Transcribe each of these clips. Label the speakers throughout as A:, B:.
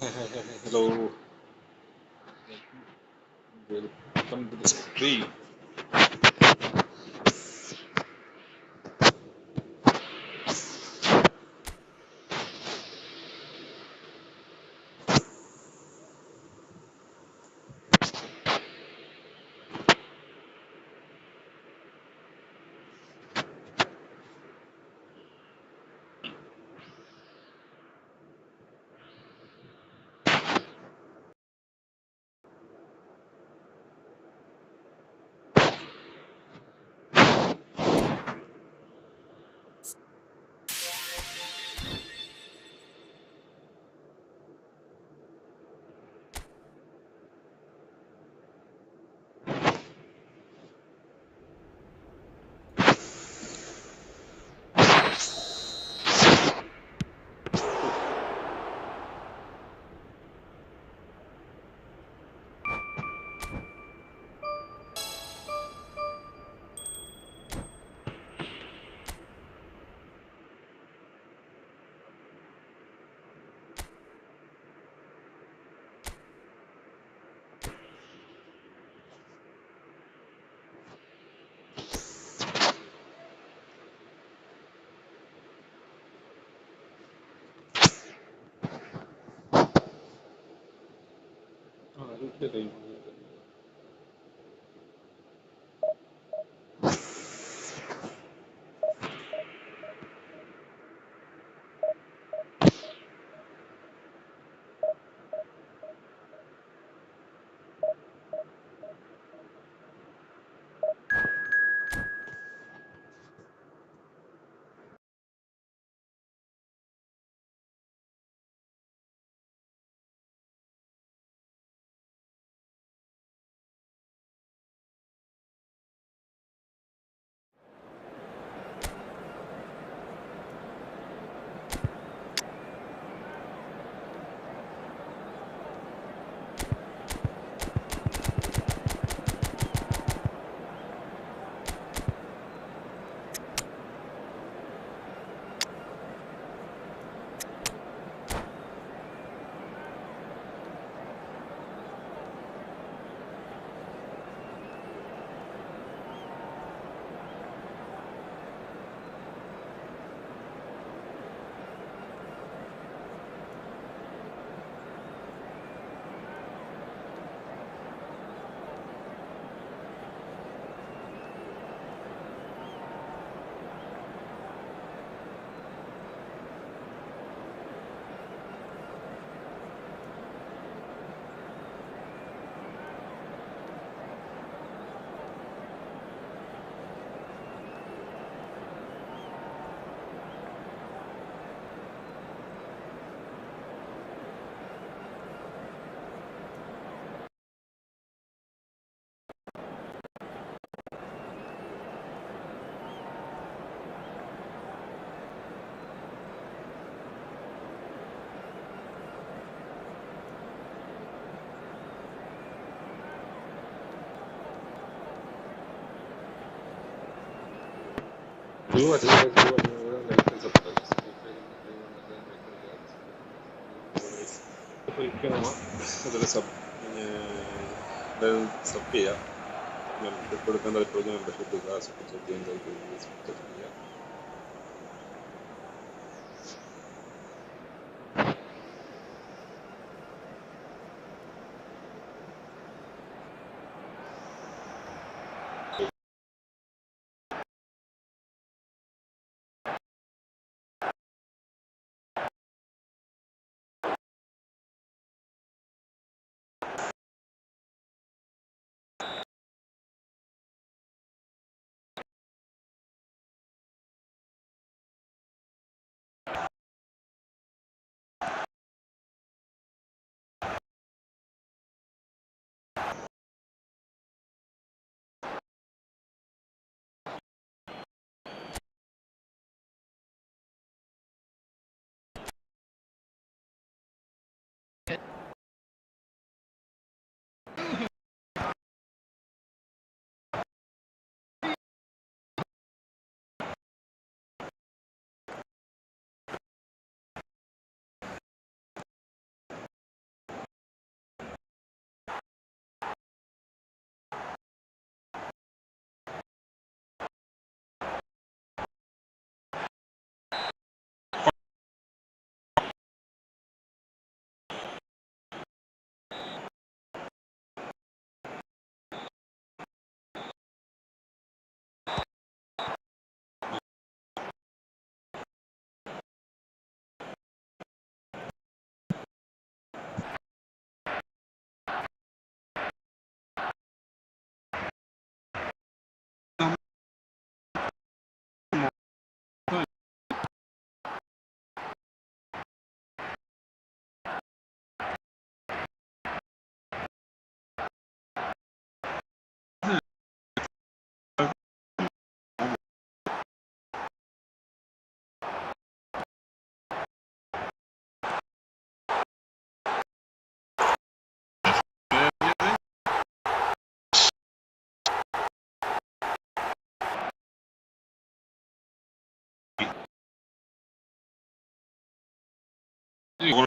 A: Hello, welcome to the stream. Okay. Sub ചെയ്യാം membership എടുക്കാൻ താല്പര്യം മെമ്പർഷിപ്പ് സബ്സ്ക്രൈബ് ചെയ്യാൻ താല്പര്യം സബ്സ്ക്രൈബ് ചെയ്യാം
B: 4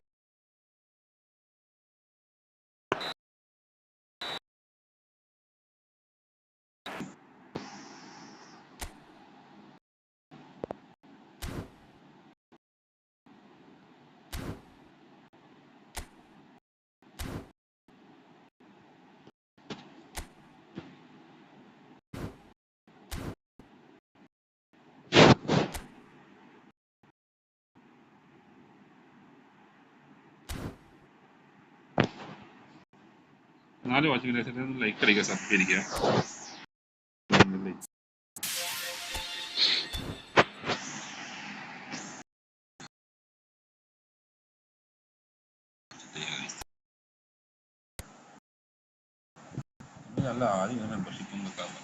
B: വാച്ചിങ് ലൈക്ക് അടിക്കുക, സബ് അടിക്കുക. നല്ല ആദ്യം മെമ്പർഷിപ്പ് ഒന്നും നിൽക്കാറില്ല.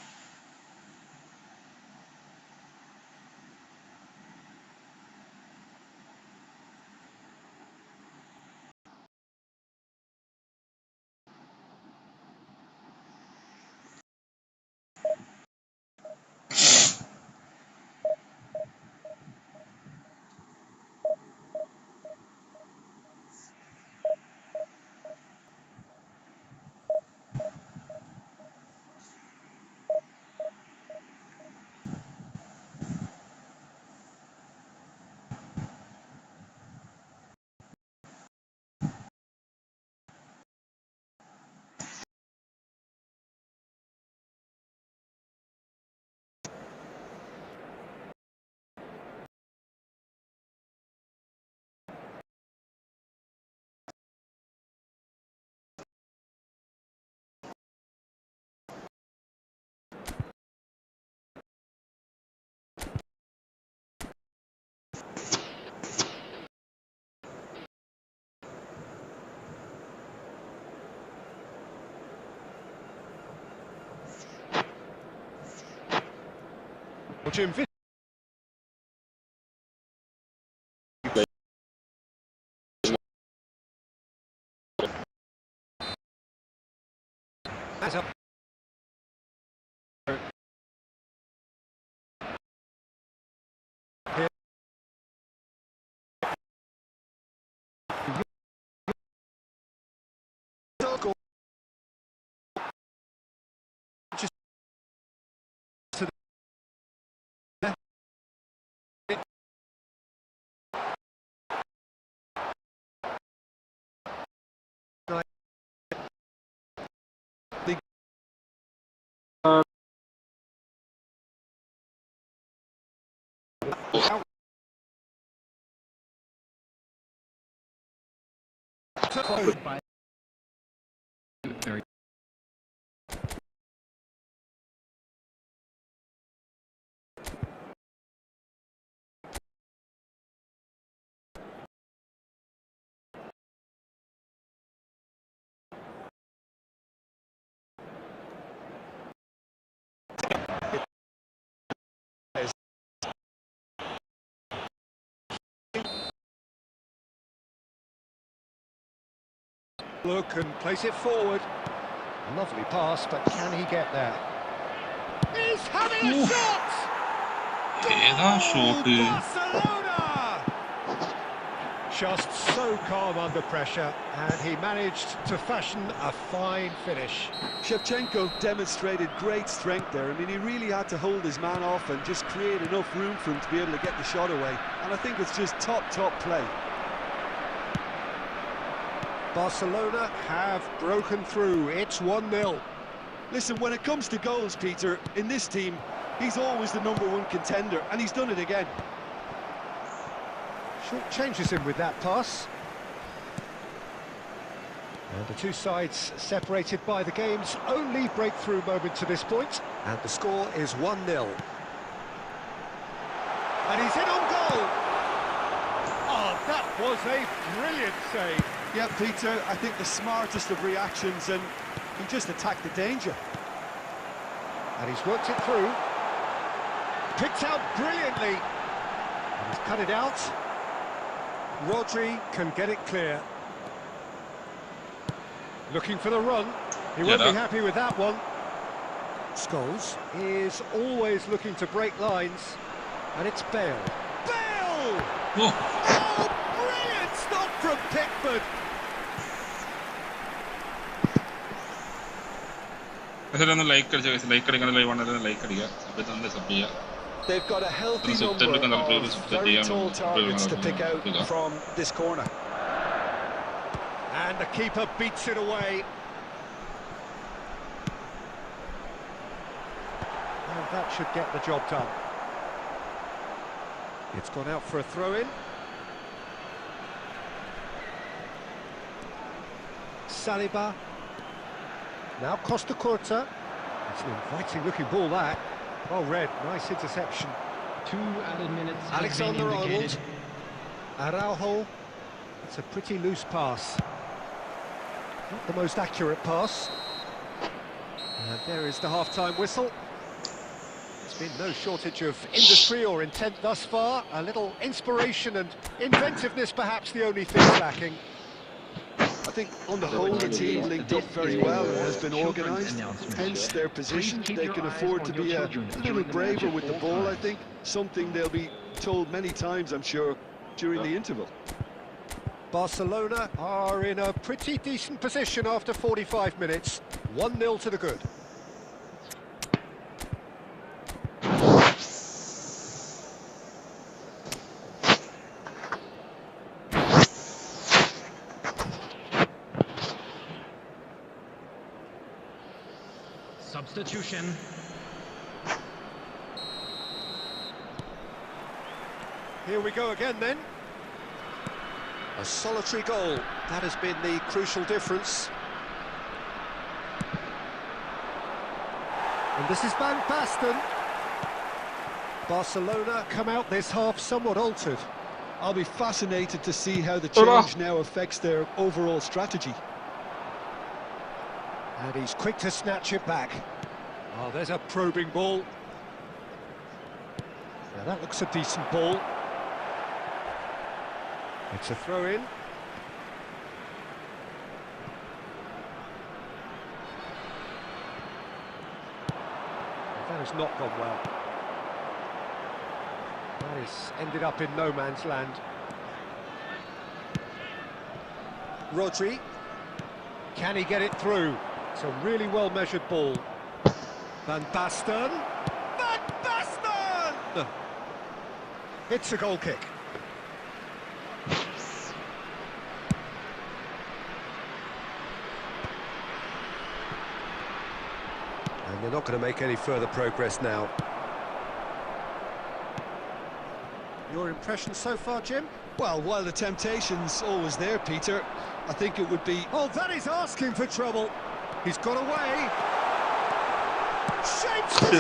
C: Jim look and place it forward. A lovely pass, but can he get there? He's having a shot!
B: ഏതാ shot?
C: Barcelona! Just so calm under pressure, and he managed to fashion a fine finish.
D: Shevchenko demonstrated great strength there. I mean, he really had to hold his man off and just create enough room for him to be able to get the shot away. And I think it's just top play.
C: Barcelona have broken through. It's 1-0.
D: Listen, when it comes to goals, Peter, in this team, he's always the #1 contender, and he's done it again.
C: Short changes him with that pass. And the two sides separated by the game's only breakthrough moment to this point. And the score is 1-0. And he's in on goal! Oh, that was a brilliant save.
D: Yeah, Peter, I think the smartest of reactions, and he just attacked the danger.
C: And he's worked it through. Picked out brilliantly. And he's cut it out. Rodri can get it clear. Looking for the run. He won't be happy with that one. Scholes is always looking to break lines. And it's Bale. Bale! Oh, brilliant stop from Pickford.
B: ഒന്ന് like അടിച്ച like അടിക്കുന്ന live ആണെങ്കിൽ like അടിക്കുക, sub തന്നെ sub ചെയ്യുക.
D: They've got a healthy number of very tall targets to pick out from this corner.
C: And the keeper beats it away. And that should get the job done. It's gone out for a throw-in. Saliba. Now Costa Curta. It's an inviting-looking ball, that. Well read, nice interception.
E: 2 added minutes.
C: Alexander-Arnold. Araujo. It's a pretty loose pass. Not the most accurate pass. And there is the half-time whistle. There's been no shortage of industry or intent thus far. A little inspiration and inventiveness, perhaps the only thing lacking.
D: I think on the whole the team linked up very well and has been organised, hence their position. They can afford to be a little braver with the ball, I think. Something they'll be told many times, I'm sure, during the interval.
C: Barcelona are in a pretty decent position after 45 minutes. 1-0 to the good.
E: Substitution.
C: Here we go again then. A solitary goal. That has been the crucial difference. And this is Van Basten. Barcelona come out this half somewhat altered.
D: I'll be fascinated to see how the change now affects their overall strategy.
C: And he's quick to snatch it back. Oh, there's a probing ball. Now that looks a decent ball. It's a throw-in. That has not gone well. That has ended up in no man's land. Rodri. Can he get it through? It's a really well-measured ball. Van Basten. Van Basten! It's a goal kick. And they're not going to make any further progress now. Your impression so far, Jim?
D: Well, while the temptation's always there, Peter, I think it would be...
C: Oh, that is asking for trouble. He's got away. Shapes the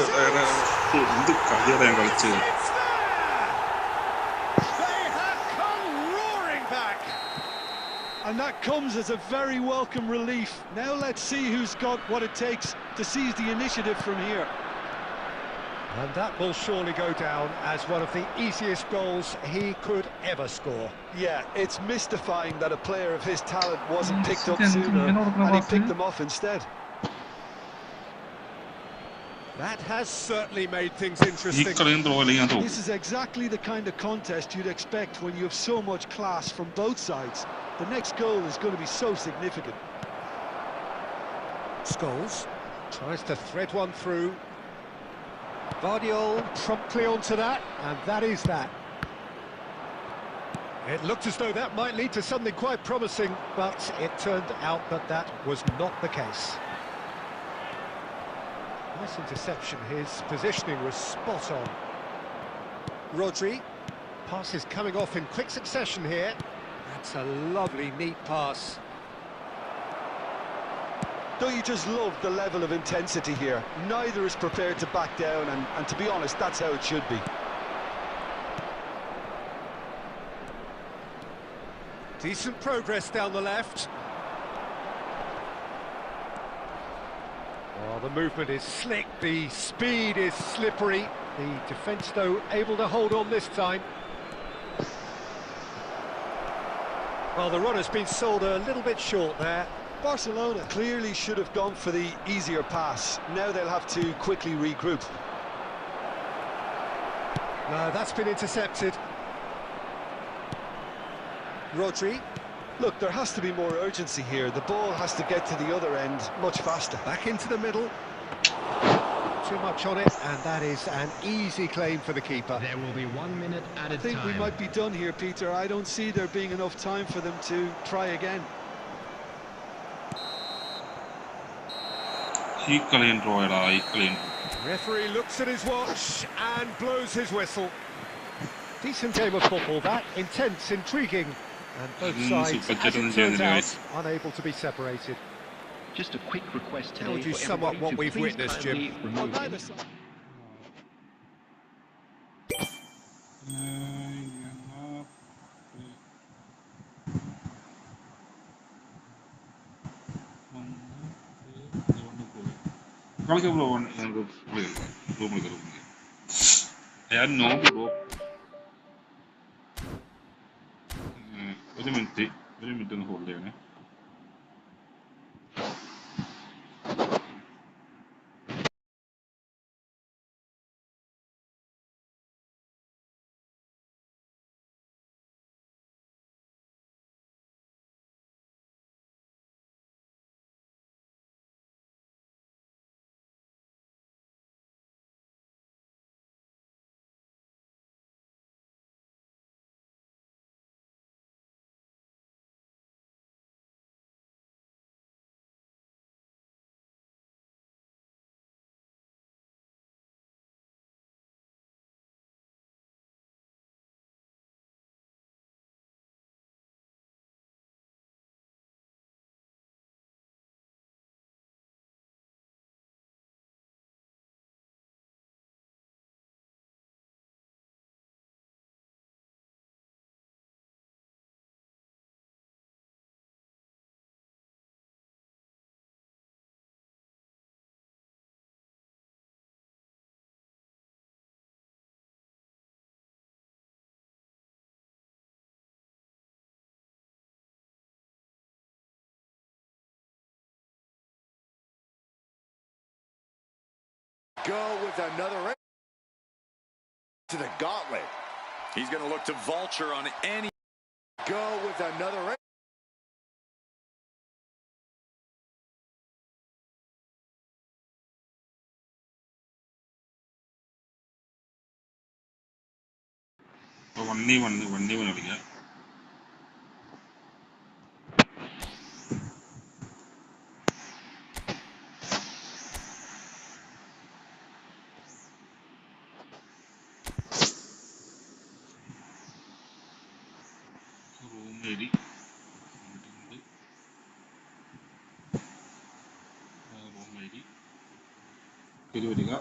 B: എന്ത് കളിയാണ് ഞാൻ കളിച്ചത്.
C: It's there! They have come roaring back.
D: And that comes as a very welcome relief. Now let's see who's got what it takes to seize the initiative from here.
C: And that will surely go down as one of the easiest goals he could ever score.
D: Yeah, it's mystifying that a player of his talent wasn't picked up sooner and he picked them off instead.
C: That has certainly made things
B: ഈ
C: interesting.
B: കളിയും throw അല്ലെങ്കിൽ ഞാൻ തോന്നും.
D: This is exactly the kind of contest you'd expect when you have so much class from both sides. The next goal is going to be so significant.
C: Scholes tries to thread one through. Vardiol promptly onto that, and that is that. It looked as though that might lead to something quite promising, but it turned out that that was not the case. Nice interception, his positioning was spot on. Rodri, pass is coming off in quick succession here. That's a lovely, neat pass.
D: Don't you just love the level of intensity here? Neither is prepared to back down, and to be honest, that's how it should be.
C: Decent progress down the left. Oh, the movement is slick, the speed is slippery. The defence, though, able to hold on this time. Well, the run has been sold a little bit short there.
D: Barcelona clearly should have gone for the easier pass. Now they'll have to quickly regroup.
C: No, that's been intercepted. Rodri
D: Look, there has to be more urgency here. The ball has to get to the other end much faster.
C: Back into the middle. Too much on it, and that is an easy claim for the keeper.
E: There will be 1 minute
D: I
E: added
D: think
E: time.
D: we might be done here, Peter. I don't see there being enough time for them to try again.
C: Referee looks at his watch and blows his whistle. Decent game of football that, intense, intriguing, and both sides, as it turns out, unable to be separated.
E: Just a quick request today.
C: How would you
E: for
C: sum up
E: everybody
C: what
E: to
C: we've
E: please
C: witnessed, Jim?
E: kindly remove
D: On
E: any-
D: either side.
B: ഒരു minute ഒന്ന് hold ചെയ്യണേ.
F: Go with another to the gauntlet. He's going to look to vulture on any. Go with another.
B: വണ്ടി കളിക്കാം. Room ഏരി വരിക.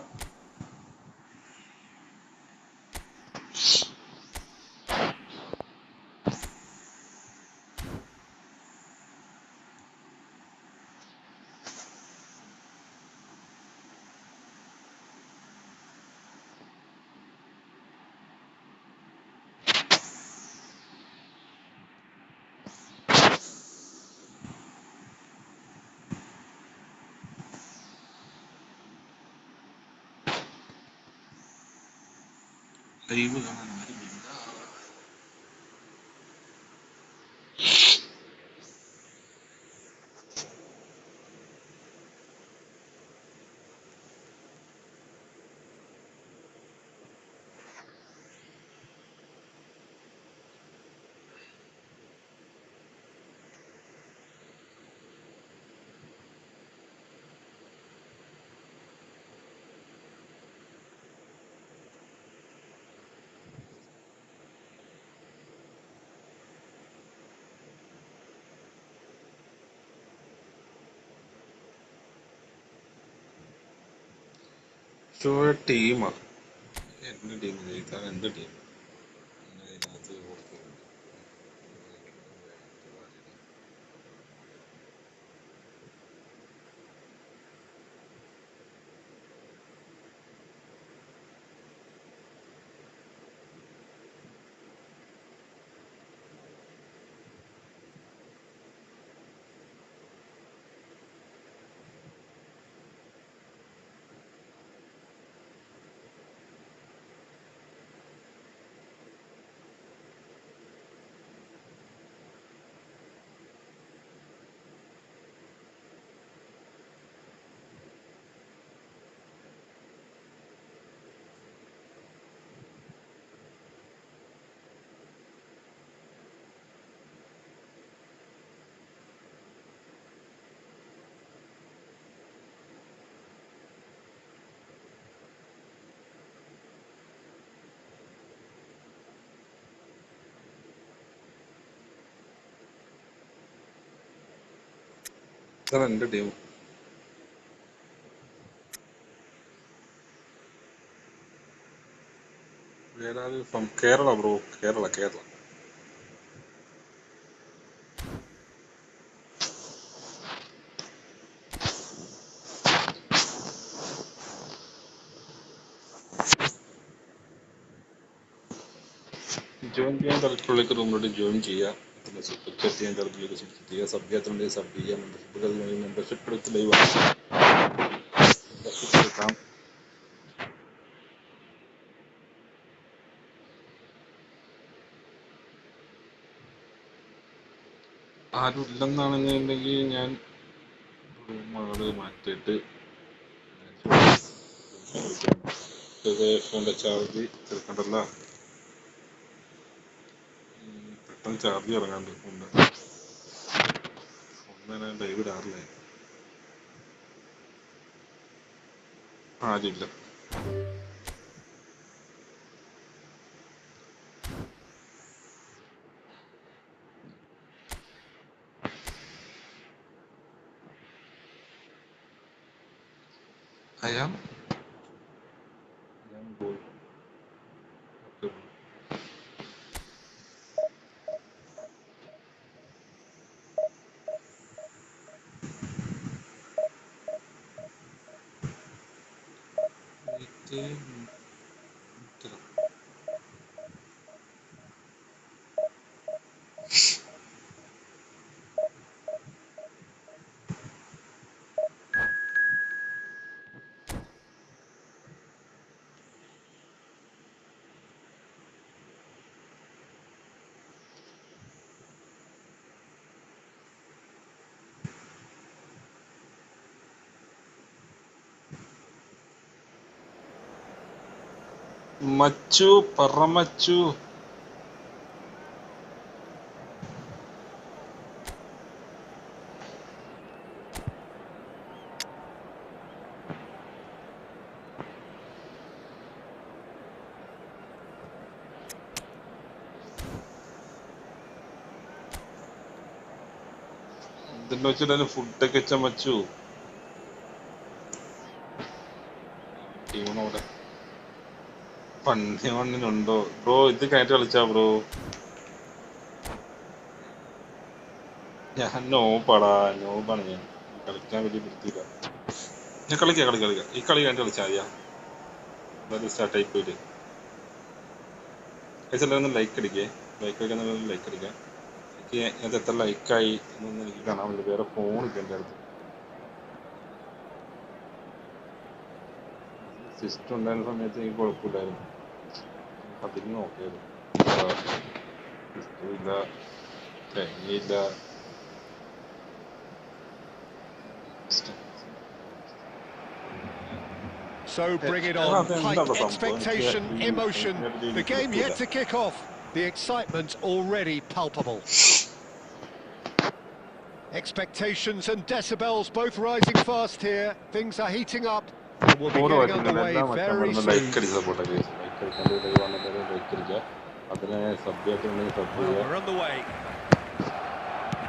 B: Live കാണാൻ ആരുമില്ല. ഷോയുടെ ടീമാണ് എൻ്റെ ടീം. ജയിക്കാൻ എൻ്റെ ടീം അതിനകത്ത് ഇതാണ് എൻ്റെ team. From Kerala bro, Kerala. Join ചെയ്യാൻ താല്പര്യമുള്ള റൂമിലോട്ട് ജോയിൻ ചെയ്യുക. പിന്നെ സൂപ്പർ ചാറ്റ് ചെയ്യാൻ താല്പര്യമുള്ള സൂപ്പർ ചെയ്യുക. സബ് ചെയ്യാത്തുണ്ടെങ്കിൽ സബ് ചെയ്യുക. മെമ്പർഷിപ്പ് എടുത്ത് ലൈവ് മെമ്പർഷിപ്പ് എടുക്കാം. ആരും ഇല്ലെന്നാണെന്നുണ്ടെങ്കിൽ ഞാൻ റൂമുകൾ മാറ്റിയിട്ട് ഫോണിൻ്റെ ചാർജ് തീർക്കണ്ടല്ല. പെട്ടെന്ന് ചാർജ് ഇറങ്ങാണ്ട് ഫോണിൻ്റെ. ഫോണിന് ലൈവ് ഇടാറില്ല. ആരുമില്ല. I am goal. Okay. മച്ചു പറമച്ചു. എന്തെന്ന് വെച്ചിട്ട് ഫുഡൊക്കെ വെച്ച മച്ചു ടീമോടെ പന്നി മണ്ണിനുണ്ടോ ബ്രോ? ഇത് കഴിഞ്ഞിട്ട് കളിച്ചാ ബ്രോ? ഞാൻ നോബാണ് ഞാൻ. കളിക്കാൻ വലിയ വൃത്തിയില്ല. ഞാൻ കളിക്കാം. ഈ കളി കഴിഞ്ഞിട്ട് കളിച്ചാൽ മതിയാ. എന്തായാലും സ്റ്റാർട്ട് ആയി പോയിട്ട് എല്ലാവരും ലൈക്ക് അടിക്കുക. ലൈക്ക് അടിക്കാം. എനിക്ക് അത് എത്ര ലൈക്കായി എന്നൊന്നും എനിക്ക് കാണാൻ പറ്റില്ല. വേറെ ഫോണില്ല എൻ്റെ അടുത്ത്. സിസ്റ്റം ഉണ്ടായിരുന്ന സമയത്ത് എനിക്ക് കുഴപ്പമില്ലായിരുന്നു. അതിന് നോക്കിയായിരുന്നു. സിസ്റ്റമില്ല, ചൈനയില്ല.
C: So bring it on. Height, expectation, emotion. The game yet to kick off. The excitement already palpable. Expectations and decibels both rising fast here. Things are heating up. And we'll be getting underway very soon. We're on the way.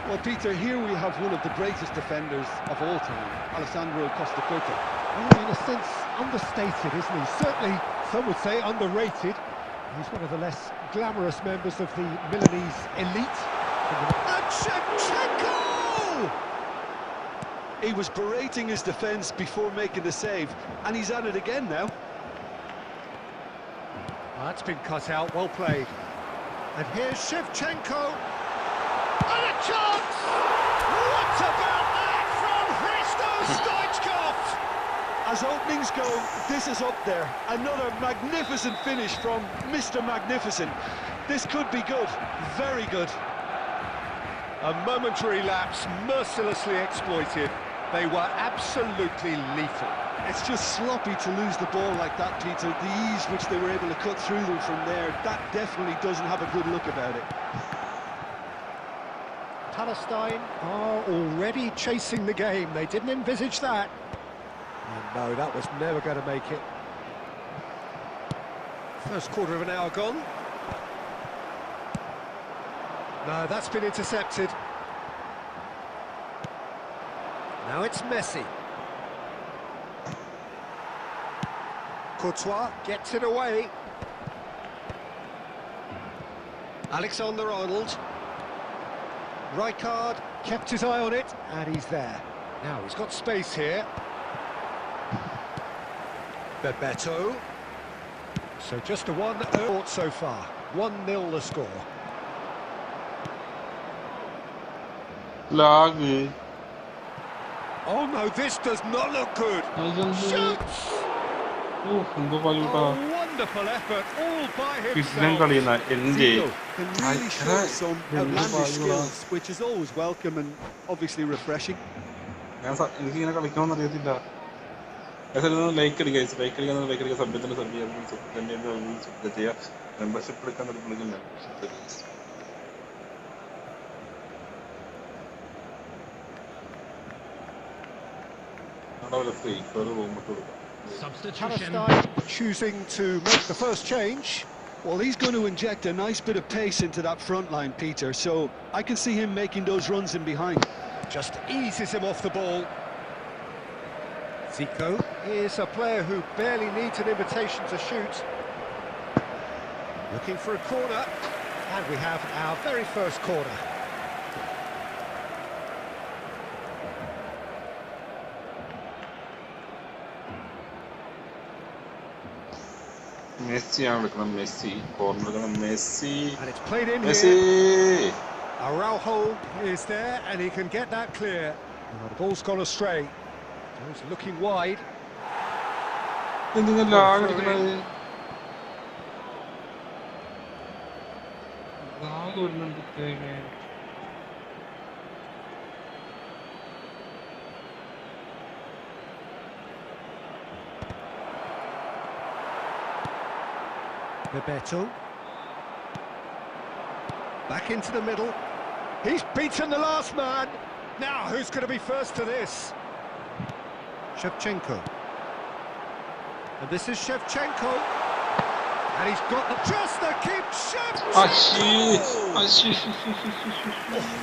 D: Well, Peter, here we have one of the greatest defenders of all time, Alessandro Costa.
C: Well, in a sense, understated, isn't he? Certainly, some would say underrated. He's one of the less glamorous members of the Milanese elite. Shevchenko!
D: He was berating his defence before making the save, and he's at it again now.
C: That's been cut out, well played. And here's Shevchenko. And a chance! What about that from Hristo Stoichkov?
D: As openings go, this is up there. Another magnificent finish from Mr. Magnificent. This could be good, very good.
C: A momentary lapse, mercilessly exploited. They were absolutely lethal.
D: It's just sloppy to lose the ball like that, Peter. The ease which they were able to cut through them from there, that definitely doesn't have a good look about it.
C: Palestine are already chasing the game. They didn't envisage that. And no, that was never going to make it. First quarter of an hour gone. No, that's been intercepted. Now it's Messi. Courtois gets it away. Alexander-Arnold. Rijkaard kept his eye on it, and he's there. Now he's got space here. Bebeto. So just a 1-0 so far. 1-0 the score.
B: Lag.
C: Oh no, this does not look good. Shoots!
B: എന്തോ
C: Oh,
B: കളിട്ടാ
C: wonderful effort, all by
B: കിട്ടുന്ന
C: himself.
B: കളിയുന്ന എന്റെ
D: Zico can really show some outlandish skills, which is always welcome and obviously refreshing.
B: എനിക്കിങ്ങനെ കളിക്കണമെന്ന് അറിയത്തില്ല. Like അടിക്കുക like അടിക്കുക സഭ്യത്തിന്റെ സഭ്യത ചെയ്യുക membership എടുക്കാൻ വിളിക്കും മെമ്പർഷിപ്പ് ഫ്രീ ഒരു റൂം ഇട്ട് കൊടുക്കാം.
C: Palestine choosing to make the first change.
D: Well, he's going to inject a nice bit of pace into that front line, Peter, so I can see him making those runs in behind.
C: Just eases him off the ball. Zico is a player who barely needs an invitation to shoot. Looking for a corner, and we have our very first corner.
B: മെസ്സിയാണ് എടുക്കണം Messi corner എടുക്കണം Messi
C: And it's played in
B: Messi
C: here. Araujo is there, and he can get that clear. Oh, the ball's gone astray. He's looking wide.
B: എന്തിനാ lag അടിക്കണത് lag വരുന്നുണ്ട്
C: Bebeto. Back into the middle. He's beaten the last man. Now, who's going to be first to this? Shevchenko. And this is Shevchenko. And he's got just the keep. Oh,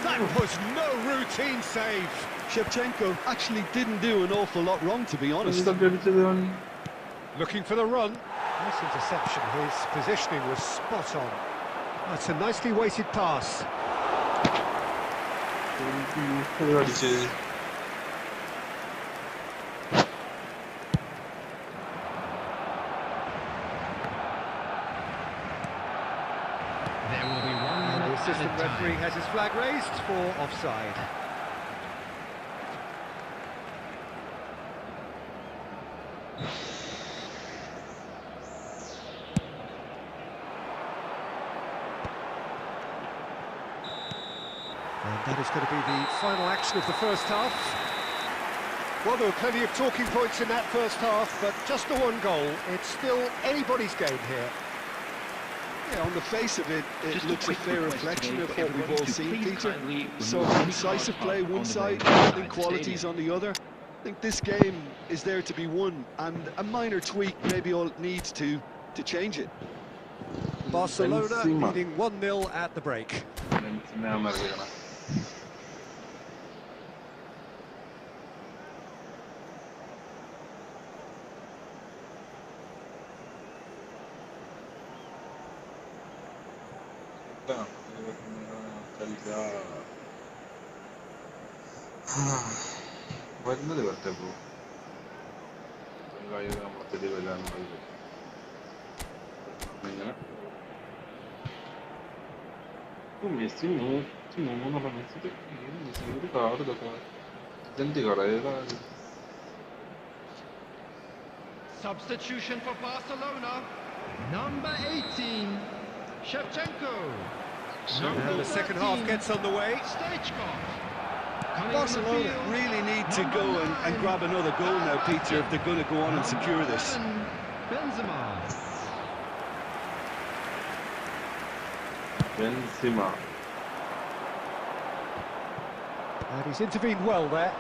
C: that was no routine save.
D: Shevchenko actually didn't do an awful lot wrong, to be honest.
C: Looking for the run. Nice interception. His positioning was spot on. That's a nicely weighted pass.
E: There will be one
C: And the
E: minute
C: assistant
E: at a
C: referee
E: time.
C: has his flag raised for offside. And that is going to be the final action of the first half. Well, there were plenty of talking points in that first half, but just the one goal. It's still anybody's game here.
D: Yeah, on the face of it, it
E: Just a
D: looks a
E: quick
D: fair
E: request
D: reflection
E: today
D: of
E: for
D: what we've
E: everybody
D: all
E: to
D: seen,
E: please
D: Peter.
E: kindly
D: So
E: remove any
D: incisive
E: cars
D: play
E: parked
D: one
E: on the
D: side,
E: road outside
D: and
E: the
D: qualities
E: stadium.
D: on the other. I think this game is there to be won, and a minor tweak maybe all it needs to change it.
C: Barcelona
B: Benzema.
C: leading 1-0 at the break.
B: വരുന്നത് വരട്ടെ bro നമ്മളെ വരാനുള്ളത് ഇങ്ങനെ Messi മൂന്നുള്ള Messi Messi ഒരു card ഇതൊക്കെ ഇതെന്ത് card ഏതാ
E: Substitution for Barcelona. Number 18, Shevchenko.
C: And the second half gets underway.
D: Barcelona really need to go and grab another goal now, Peter, if they're going to go on and secure this.
E: Benzema.
B: Benzema.
C: And he's intervened well there.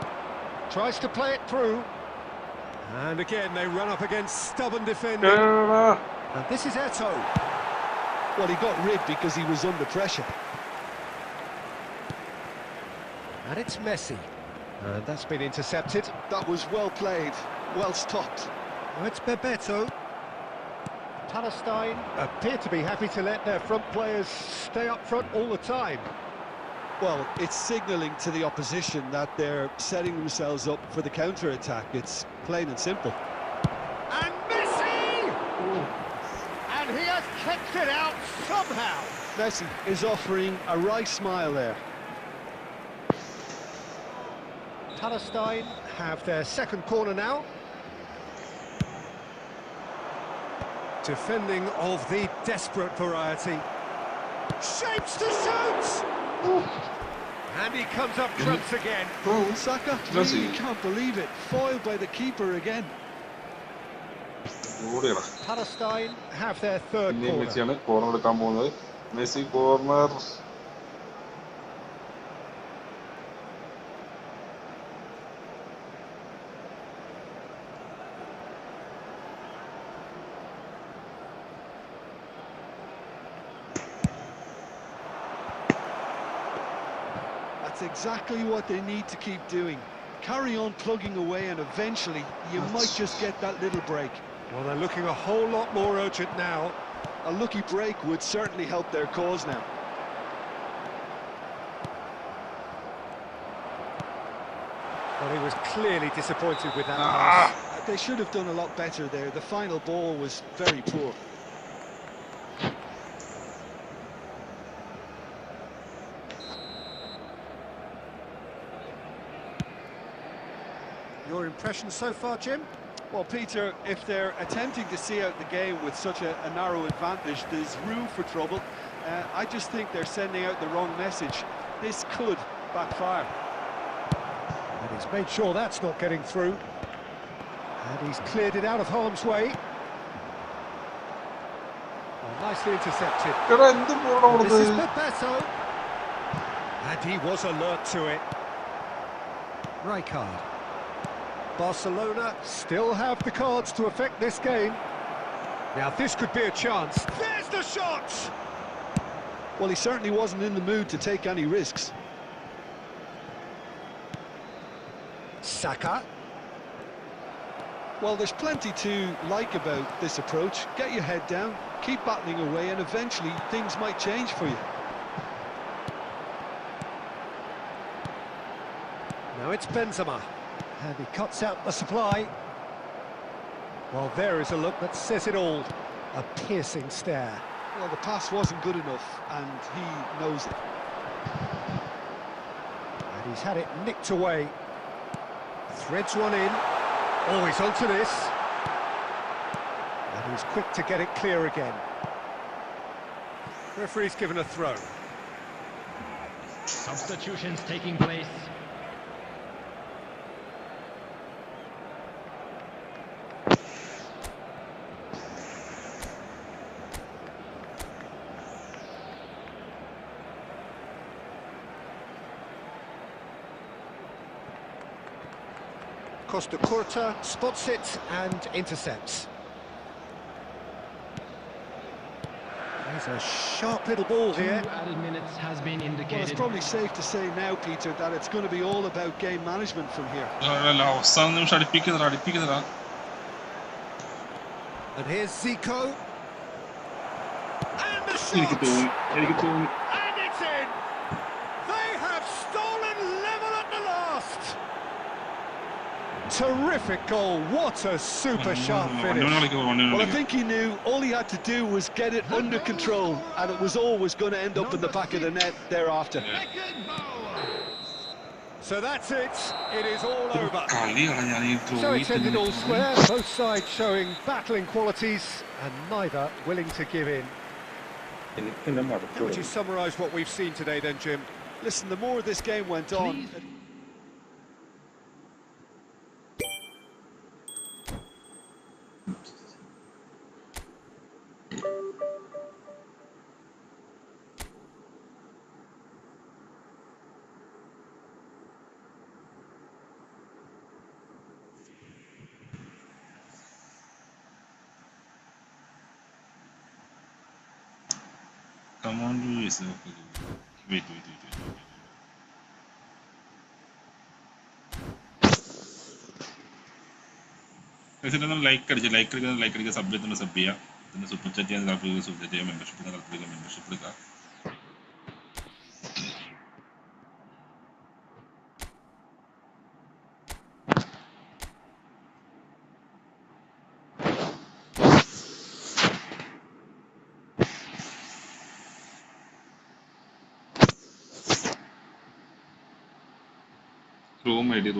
C: Tries to play it through. And again, they run up against stubborn defending. And this is Eto'o.
D: Well, he got rid because he was under pressure.
C: And it's Messi. And that's been intercepted.
D: That was well played, well stopped.
C: Oh, it's Bebeto. Palestine appear to be happy to let their front players stay up front all the time.
D: Well, it's signalling to the opposition that they're setting themselves up for the counter-attack. It's plain and simple.
C: And Messi! And he has kept it out somehow.
D: Messi is offering a right smile there.
C: Palestine have their second corner now. Defending of the desperate variety. Shapes to shoot! And he comes up trumps again.
D: Saka really can't believe it. Foiled by the keeper again.
C: Palestine have their third
B: പിന്നെയും
C: corner.
B: മെസ്സിയാണ് corner എടുക്കാൻ പോകുന്നത്. Messi corner.
D: That's exactly what they need to keep doing. Carry on plugging away and eventually you might just get that little break.
C: Well, they're looking a whole lot more urgent now.
D: A lucky break would certainly help their cause now.
C: Well, he was clearly disappointed with that pass.
D: They should have done a lot better there. The final ball was very poor.
C: Your impression so far, Jim?
D: Well, Peter, if they're attempting to see out the game with such a narrow advantage, there's room for trouble. I just think they're sending out the wrong message. This could backfire.
C: And he's made sure that's not getting through. And he's cleared it out of harm's way. Oh, nicely intercepted. This is Bebeto. And he was alert to it. Rijkaard. Barcelona still have the cards to affect this game. Now this could be a chance. There's the shot!
D: Well, he certainly wasn't in the mood to take any risks.
C: Saka.
D: Well, there's plenty to like about this approach. Get your head down, keep battling away, and eventually things might change for you.
C: Now it's Benzema. And he cuts out the supply. Well, there is a look that says it all. A piercing stare.
D: Well, the pass wasn't good enough, and he knows it.
C: And he's had it nicked away. Threads one in. Oh, he's onto this. And he's quick to get it clear again. Referee's given a throw.
E: Substitutions taking place.
C: Costa Curta spots it and intercepts. There's a sharp little ball here.
E: 2 added minutes has been
D: Well, it's
E: indicated.
D: probably safe to say now, Peter, that it's going to be all about game management from here.
B: അവസാന നിമിഷം അടിപ്പിക്കുന്നതാ.
C: And here's Zico. And the
B: എനിക്ക്
C: shot!
B: തോന്നി.
C: And it's in! They have stolen level at the last! Terrific goal, what a super sharp finish.
D: Well, I think he knew all he had to do was get it under control, and it was always going to end up in the back of the net thereafter.
E: Second goal.
C: So that's it, it is all over.
B: കളി കളഞ്ഞാൽ ഈ
C: So it's ended all square, both sides showing battling qualities and neither willing to give in. How would you summarise what we've seen today then, Jim?
D: Listen, the more this game went on...
B: Come on, Luis. Wait. Like അടിക്കുക, sub ചെയ്യുന്ന sub ചെയ്യുക, പിന്നെ super chat ചെയ്യാൻ താല്പര്യം super chat ചെയ്യുക, membership എടുക്കുക. Room I D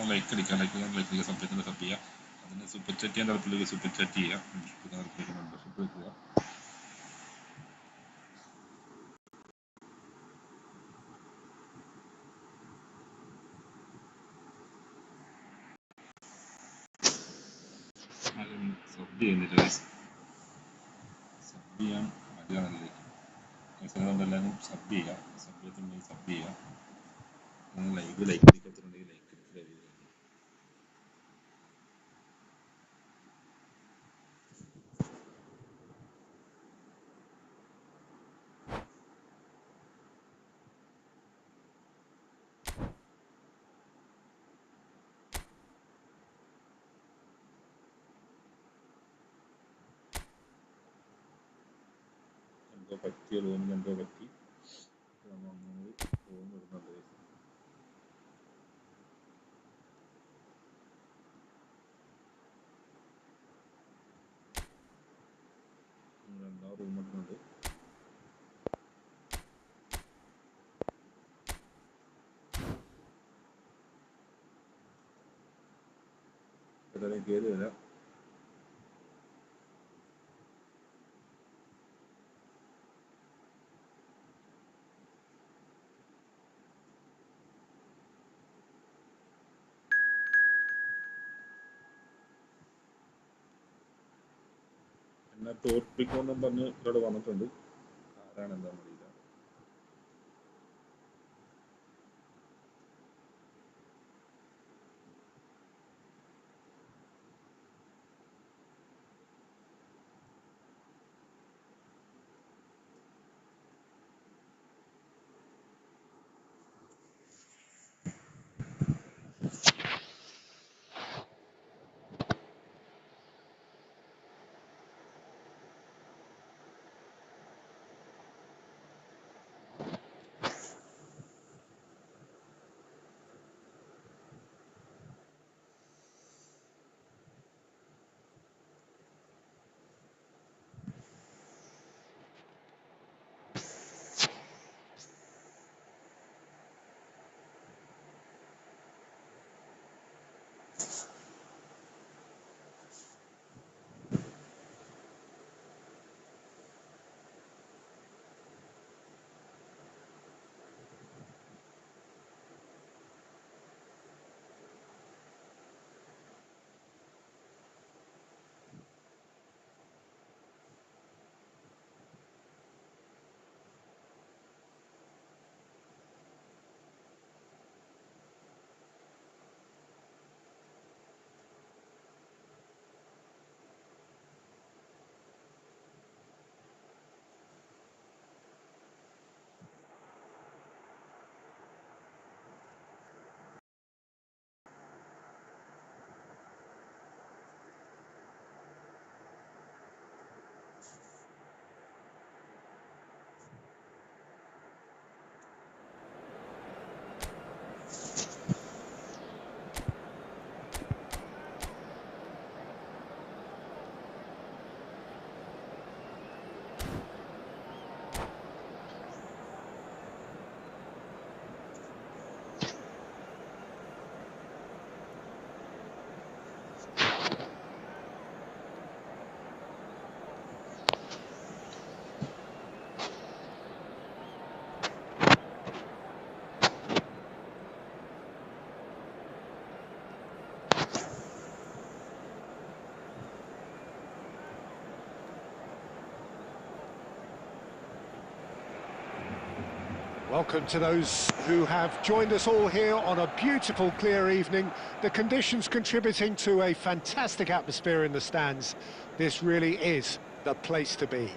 B: like അടിക്കുക, sub ചെയ്യുക, അതിന് സൂപ്പർ ചാറ്റ് ചെയ്യാൻ താല്പര്യം സൂപ്പർ ചാറ്റ് ചെയ്യുക, മെമ്പർഷിപ്പ് എടുക്കുക. സബ് ചെയ്യുന്നില്ല, സബ് ചെയ്യാൻ മടിയാണല്ലേ. എല്ലാവരും സബ് ചെയ്യുക, സബ് ചെയ്യുക, ലൈക്ക് അടിക്കത്തിട്ടുണ്ടെങ്കിൽ ലൈക്ക് അടിക്കുക. പറ്റിയ റൂമിൽ എന്തോ പറ്റി, റൂം ഇടുന്നുണ്ട്. റൂം ഇടുന്നുണ്ട്. എല്ലാവരും കയറി വരാം. എന്നെ തോൽപ്പിക്കുമെന്നും പറഞ്ഞ് ഇവിടെ വന്നിട്ടുണ്ട്. ആരാണ് എന്താണെന്ന് അറിയില്ല.
C: Welcome to those who have joined us all here on a beautiful, clear evening. The conditions contributing to a fantastic atmosphere in the stands. This really is the place to be.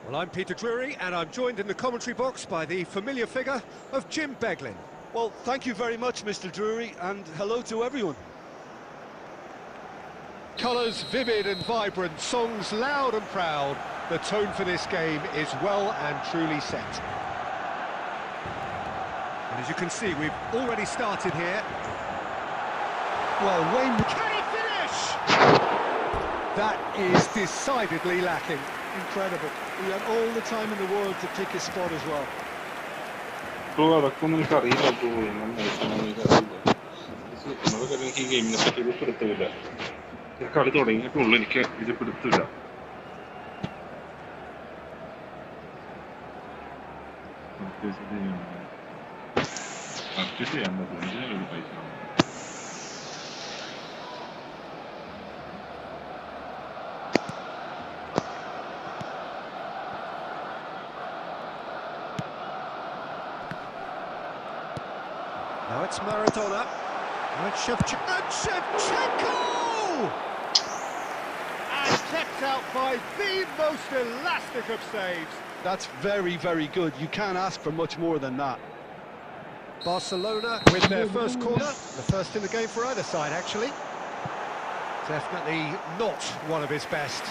C: Well, I'm Peter Drury, and I'm joined in the commentary box by the familiar figure of Jim Beglin.
D: Well, thank you very much, Mr. Drury, and hello to everyone.
C: Colours vivid and vibrant, songs loud and proud. The tone for this game is well and truly set. And as you can see, we've already started here.
D: Well, Wayne...
C: Can he finish? That is decidedly lacking.
D: Incredible. He had all the time in the world to pick his spot as well.
B: അതൊന്നും എനിക്ക് അറിയില്ല. എനിക്ക് ഗെയിമിനെ പറ്റി ഒരു പിടുത്തമില്ല. കളി തുടങ്ങിയിട്ടുള്ളൂ, എനിക്ക് ഇത് പിടുത്തില്ല. ചെയ്യാൻ പറ്റില്ല, ഒരു പൈസ.
C: Now it's Maradona. And Shevchenko! And kept out by the most elastic of saves.
D: That's very, very good. You can't ask for much more than that.
C: Barcelona with their first corner. The first in the game for either side, actually. Definitely not one of his best.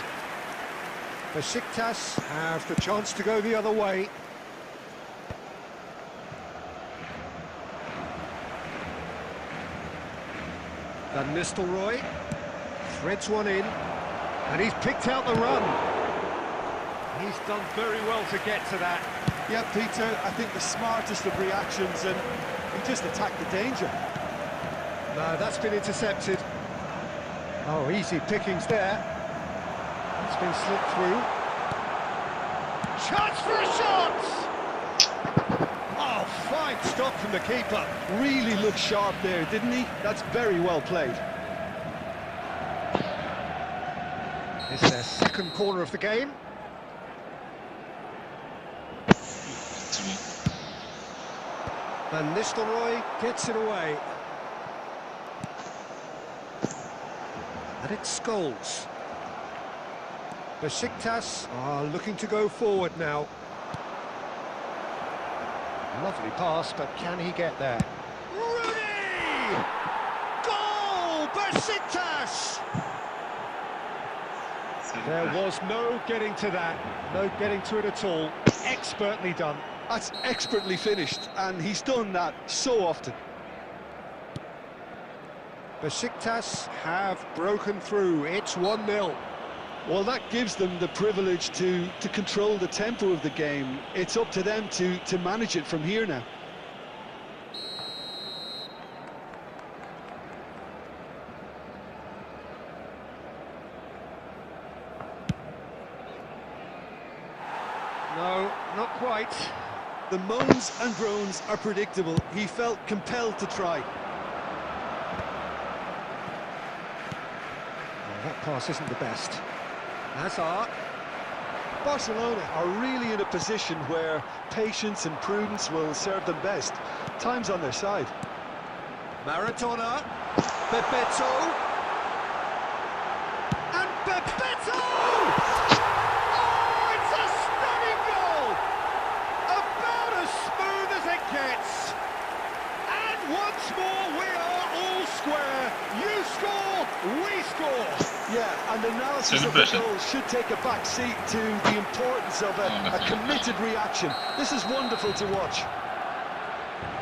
C: Besiktas have the chance to go the other way. Van Nistelrooy threads one in, and he's picked out the run. He's done very well to get to that.
D: Yeah, Peter, I think the smartest of reactions, and he just attacked the danger.
C: No, that's been intercepted. Oh, easy pickings there. It's been slipped through. Chance for a shot! Oh, fine stop from the keeper.
D: Really looked sharp there, didn't he? That's very well played.
C: It's their second corner of the game. Van Nistelrooy gets it away. And it's Scholes. Besiktas are looking to go forward now. Lovely pass, but can he get there? Rooney! Goal! Besiktas! There was no getting to that, no getting to it at all. Expertly done.
D: That's expertly finished, and he's done that so often.
C: Besiktas have broken through. It's 1-0.
D: Well, that gives them the privilege to control the tempo of the game. It's up to them to manage it from here now.
C: No, not quite.
D: The moans and groans are predictable. He felt compelled to try.
C: Oh, that pass isn't the best. Hazard.
D: Barcelona are really in a position where patience and prudence will serve them best. Time's on their side.
C: Maradona. Bebeto. And Bebeto! Oh, it's a stunning goal! About as smooth as it gets. And once more, we are all square. You score, we score.
D: Yeah, and analysis of the goal should take a back seat to the importance of a committed reaction. This is wonderful to watch.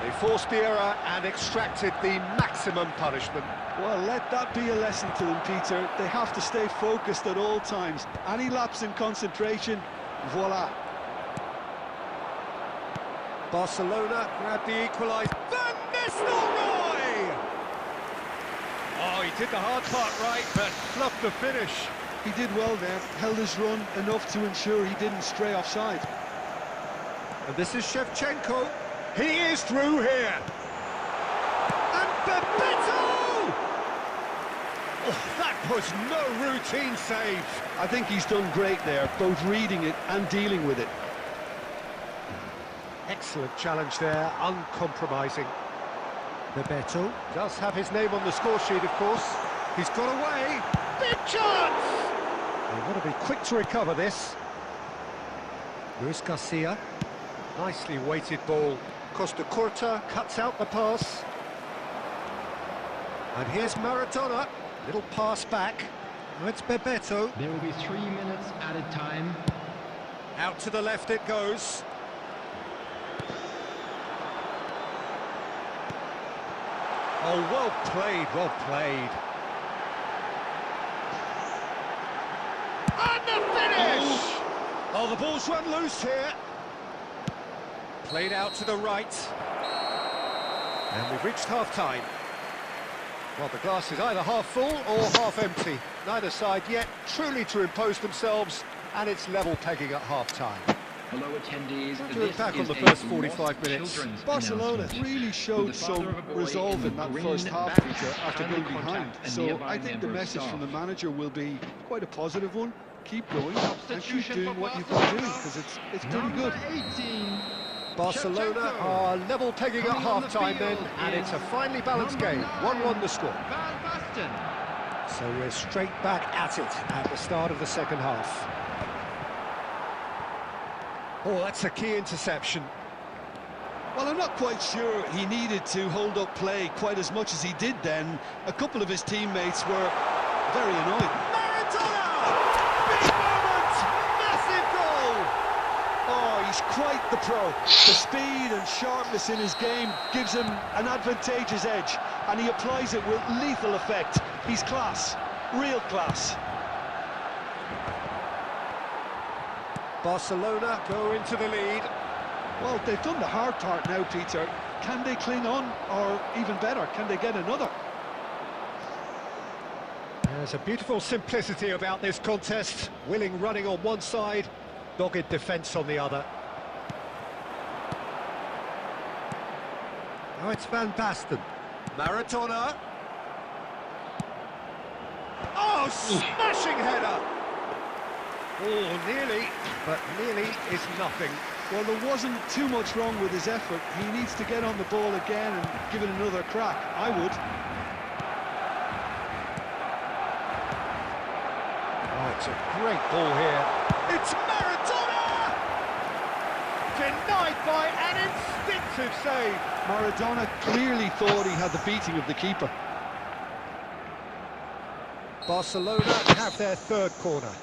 C: They forced the error and extracted the maximum punishment.
D: Well, let that be a lesson to them, Peter. They have to stay focused at all times. Any lapse in concentration, voila.
C: Barcelona grabbed the equaliser. Van Nistelrooy! Oh, he did the hard part right, but fluffed the finish.
D: He did well there, held his run enough to ensure he didn't stray offside.
C: And this is Shevchenko. He is through here. And Bebeto! Oh, that was no routine save.
D: I think he's done great there, both reading it and dealing with it.
C: Excellent challenge there, uncompromising. Bebeto does have his name on the score sheet, of course. He's got away. Big chance! They've got to be quick to recover this. Luis Garcia. Nicely weighted ball. Costa Curta cuts out the pass. And here's Maradona. Little pass back. Oh, it's Bebeto.
E: There will be 3 minutes added time.
C: Out to the left it goes. Oh, well played, well played. And the finish! Oh, the ball's run loose here. Played out to the right. And we've reached half-time. Well, the glass is either half full or half empty. Neither side yet truly to impose themselves, and it's level pegging at half-time.
E: Hello attendees,
C: To look back on the first 45 minutes.
D: Barcelona really showed some resolve in that first half, Peter, after going behind. So I think the message from the manager will be quite a positive one. Keep going and keep doing what you've been doing, because it's pretty good.
E: 18.
C: Barcelona are level pegging at half-time then, and it's a finely balanced game. 1-1 the score.
E: Van Basten.
C: So we're straight back at it at the start of the second half. Oh, that's a key interception.
D: Well, I'm not quite sure he needed to hold up play quite as much as he did then. A couple of his teammates were very annoyed.
C: Maradona! Big moment! Massive goal!
D: Oh, he's quite the pro. The speed and sharpness in his game gives him an advantageous edge, and he applies it with lethal effect. He's class, real class.
C: Barcelona go into the lead.
D: Well, they've done the hard part now, Peter. Can they cling on, or even better, can they get another?
C: There's a beautiful simplicity about this contest. Willing running on one side, dogged defence on the other. Oh, it's Van Basten. Maradona. Oh, smashing header! Oh, nearly, but nearly is nothing.
D: Well, there wasn't too much wrong with his effort. He needs to get on the ball again and give it another crack. I would.
C: Oh, it's a great ball here. It's Maradona! Denied by an instinctive save.
D: Maradona clearly thought he had the beating of the keeper.
C: Barcelona have their third corner.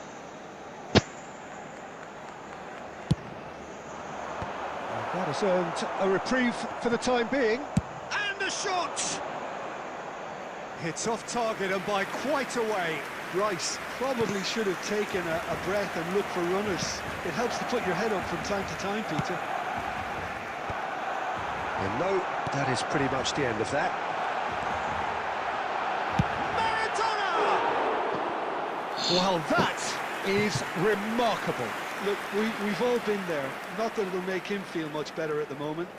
C: That has earned a reprieve for the time being. And a shot! It's off target and by quite a way.
D: Rice probably should have taken a breath and looked for runners. It helps to put your head up from time to time, Peter.
C: And no, that is pretty much the end of that. Maradona! Well, that is remarkable.
D: Look, we've all been there. Not that it'll make him feel much better at the moment.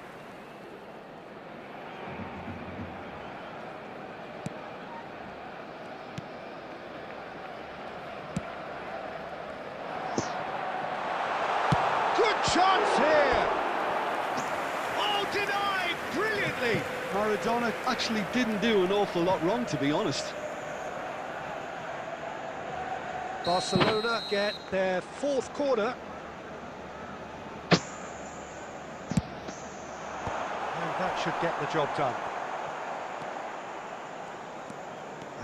C: Good chance here! Oh, denied brilliantly!
D: Maradona actually didn't do an awful lot wrong, to be honest.
C: Barcelona get their fourth corner. And that should get the job done.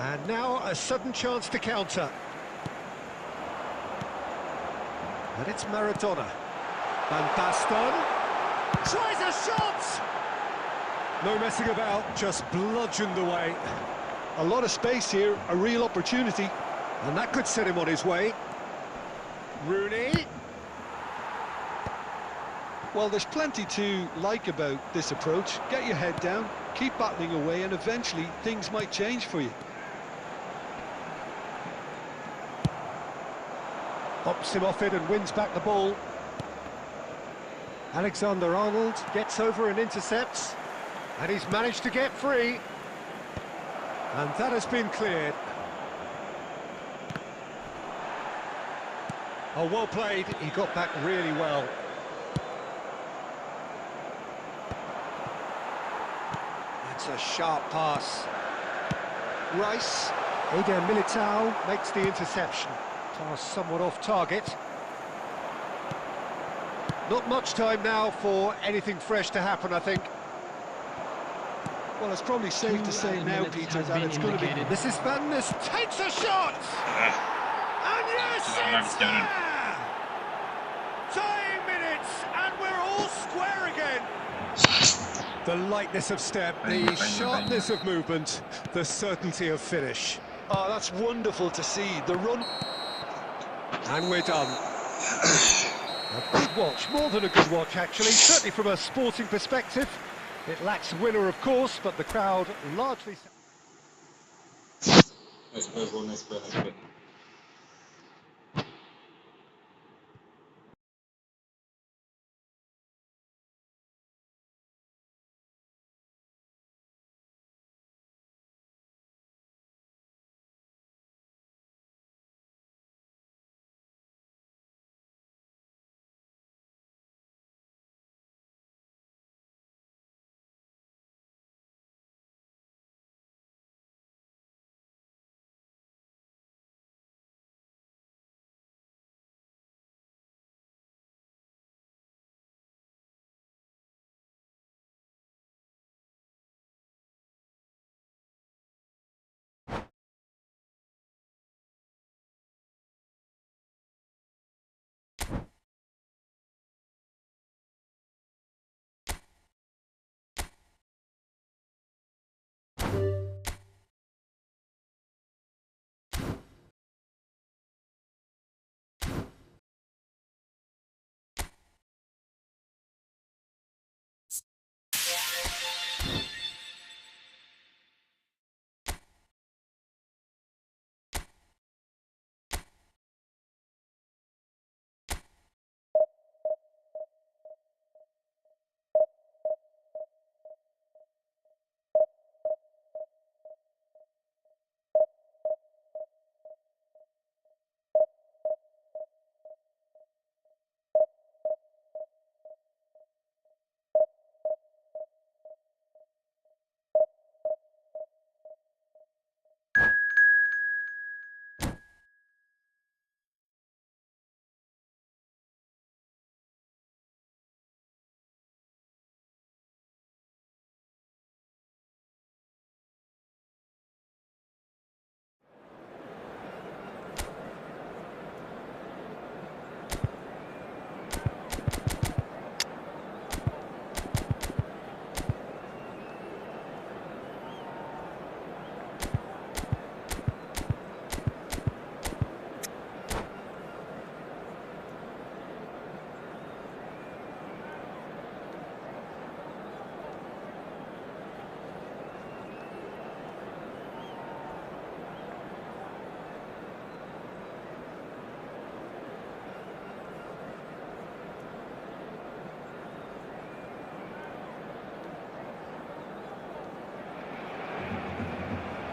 C: And now a sudden chance to counter. And it's Maradona. Van Basten tries a shot! No messing about, just bludgeoned away.
D: A lot of space here, a real opportunity.
C: And that could set him on his way. Rooney.
D: Well, there's plenty to like about this approach. Get your head down, keep battling away, and eventually things might change for you.
C: Hops him off it and wins back the ball. Alexander-Arnold gets over and intercepts. And he's managed to get free. And that has been cleared. Oh, well played. He got back really well. That's a sharp pass. Rice. Eder Militao makes the interception. Pass somewhat off target. Not much time now for anything fresh to happen, I think.
D: Well, it's probably safe to say now, Peter, that it's going to be...
C: This is Van Ness takes a shot! And yes, it's there! Tying minutes, and we're all square again. The lightness of step, the sharpness of movement, the certainty of finish.
D: Oh, that's wonderful to see. The run...
C: And we're done. A good watch, more than a good watch actually, certainly from a sporting perspective. It lacks winner, of course, but the crowd largely...
B: Nice play, bro. Nice play, nice play.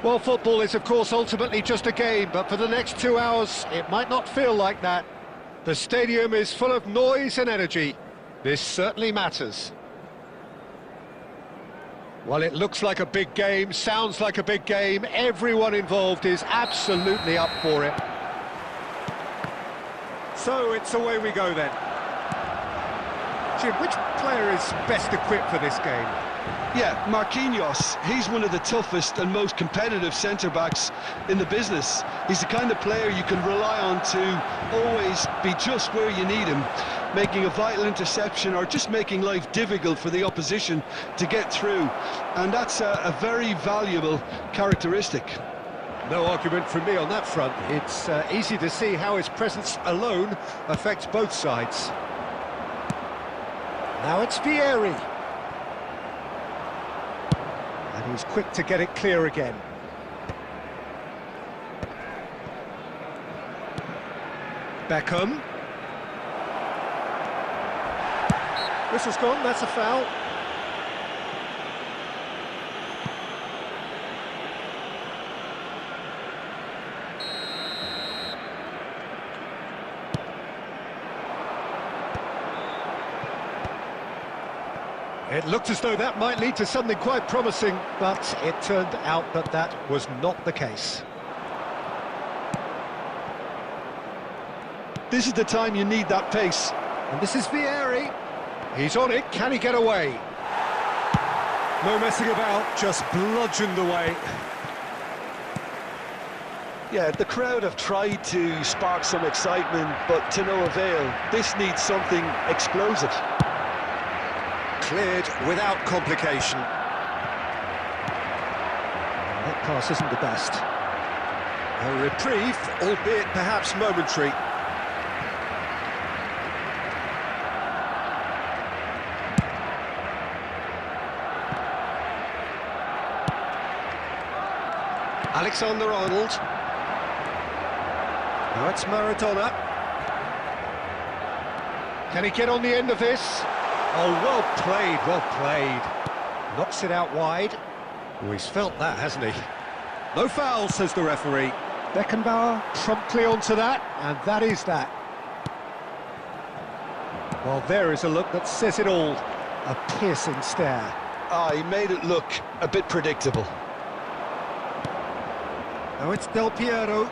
C: Well, football is, of course, ultimately just a game, but for the next 2 hours, it might not feel like that. The stadium is full of noise and energy. This certainly matters. Well, it looks like a big game, sounds like a big game. Everyone involved is absolutely up for it. So it's away we go then. Jim, which player is best equipped for this game?
D: Yeah, Marquinhos. He's one of the toughest and most competitive centre-backs in the business. He's the kind of player you can rely on to always be just where you need him, making a vital interception or just making life difficult for the opposition to get through. And that's a very valuable characteristic.
C: No argument from me on that front. It's easy to see how his presence alone affects both sides. Now it's Vieri. And he's quick to get it clear again. Beckham. Whistle's gone, that's a foul. It looked as though that might lead to something quite promising, but it turned out that that was not the case.
D: This is the time you need that pace.
C: And this is Vieri. He's on it. Can he get away? No messing about, just bludgeoned away.
D: Yeah, the crowd have tried to spark some excitement, but to no avail. This needs something explosive.
C: Cleared without complication. That pass isn't the best. A reprieve, albeit perhaps momentary. Alexander-Arnold. Now it's Maradona. Can he get on the end of this? Oh, well played, well played. Knocks it out wide. Oh, he's felt that, hasn't he? No foul, says the referee. Beckenbauer promptly onto that, and that is that. Well, there is a look that says it all. A piercing stare.
D: Ah, he made it look a bit predictable.
C: Now it's Del Piero.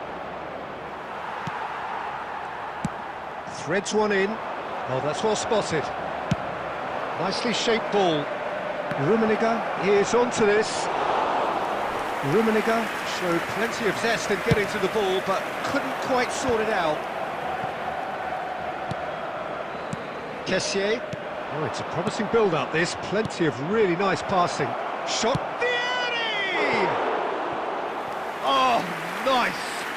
C: Threads one in. Oh, that's well spotted. Nicely shaped ball. Rummenigge is onto this. Rummenigge showed plenty of zest in getting to the ball, but couldn't quite sort it out. Kessier. Oh, it's a promising build-up, this. Plenty of really nice passing. Shot. Vieri! Oh, nice.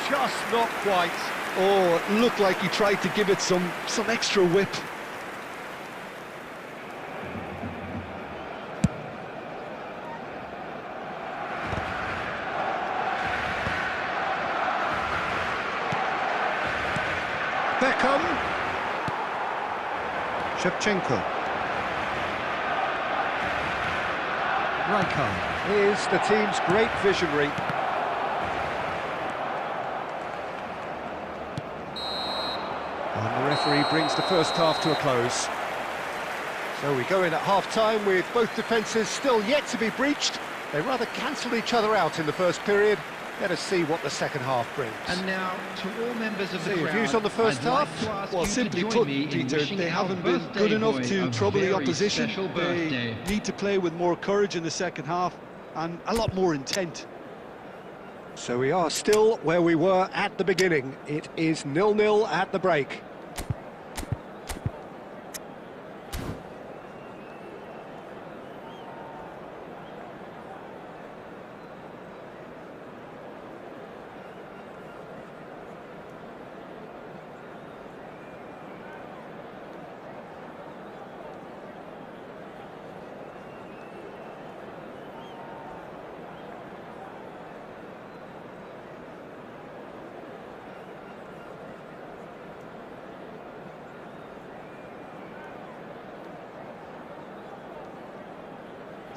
C: Just not quite.
D: Oh, it looked like he tried to give it some extra whip.
C: Beckham. Shevchenko. Rijkaard is the team's great visionary. And the referee brings the first half to a close. So we go in at half-time with both defences still yet to be breached. They rather cancelled each other out in the first period. Let us see what the second half brings.
E: And now, to all members of the
C: So your
E: crowd,
C: views on the first
E: I'd like
C: half?
E: to ask
D: Well,
E: you to
D: simply
E: join
D: put,
E: me in
D: Peter,
E: wishing
D: they
E: our
D: haven't been
E: birthday
D: good enough
E: boy
D: to
E: a
D: trouble the
E: very
D: opposition.
E: special
D: They
E: birthday.
D: need to play with more courage in the second half and a lot more intent.
C: So we are still where we were at the beginning. It is 0-0 at the break.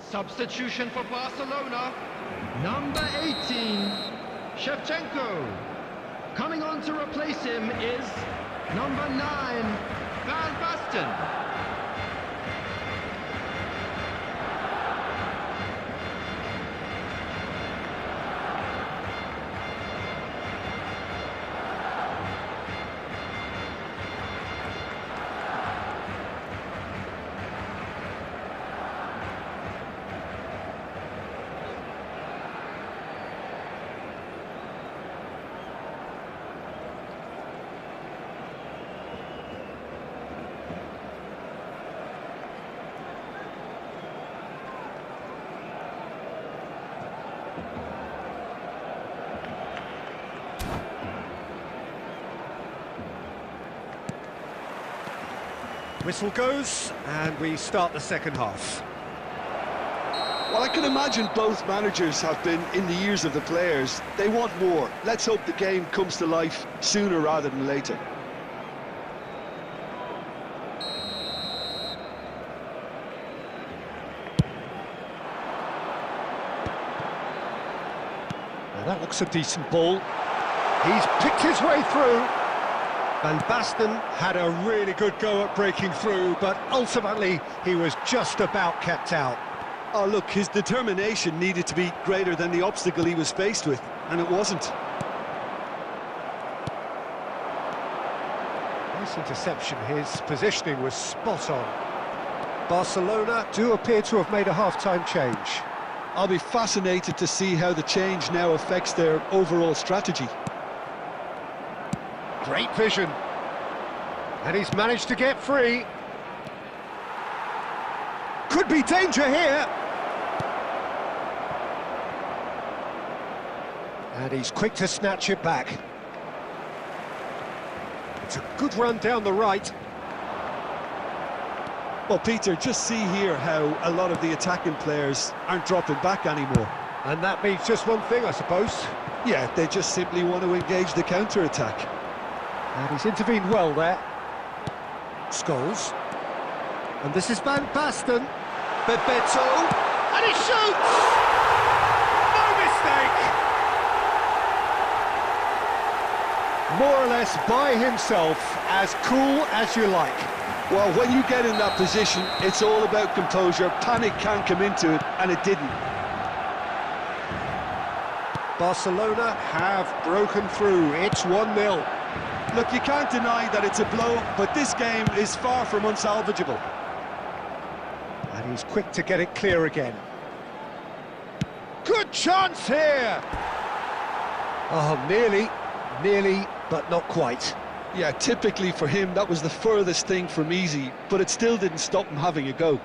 E: Substitution for Barcelona. Number 18, Shevchenko. Coming on to replace him is number 9, Van Basten.
C: Whistle goes, and we start the second half.
D: Well, I can imagine both managers have been in the ears of the players. They want more. Let's hope the game comes to life sooner rather than later.
C: Now that looks a decent ball. He's picked his way through. Van Basten had a really good go at breaking through, but ultimately he was just about kept out.
D: Oh, look, his determination needed to be greater than the obstacle he was faced with, and it wasn't.
C: Nice interception, his positioning was spot on. Barcelona do appear to have made a half-time change.
D: I'll be fascinated to see how the change now affects their overall strategy.
C: Great vision. And he's managed to get free. Could be danger here. And he's quick to snatch it back. It's a good run down the right.
D: Well, Peter, just see here how a lot of the attacking players aren't dropping back anymore.
C: And that means just one thing, I suppose.
D: Yeah, they just simply want to engage the counter-attack.
C: And he's intervened well there. Scholes. And this is Van Basten. Bebeto. And he shoots! No mistake! More or less by himself, as cool as you like.
D: Well, when you get in that position, it's all about composure. Panic can't come into it, and it didn't.
C: Barcelona have broken through. It's 1-0.
D: Look, you can't deny that it's a blow, but this game is far from unsalvageable.
C: And he's quick to get it clear again. Good chance here! Oh, nearly, but not quite.
D: Yeah, typically for him, that was the furthest thing from easy, but it still didn't stop him having a go.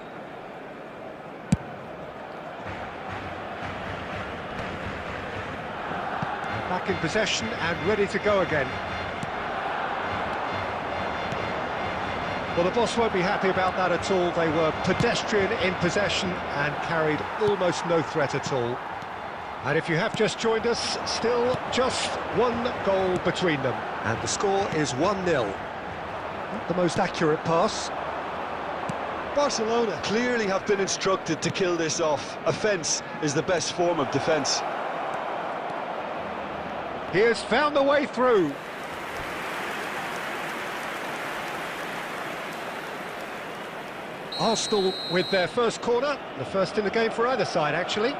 C: Back in possession and ready to go again. Well, the boss won't be happy about that at all. They were pedestrian in possession and carried almost no threat at all. And if you have just joined us, still just one goal between them. And the score is 1-0. Not the most accurate pass.
D: Barcelona clearly have been instructed to kill this off. Offence is the best form of defence.
C: He has found the way through. Arsenal with their first corner, the first in the game for either side, actually.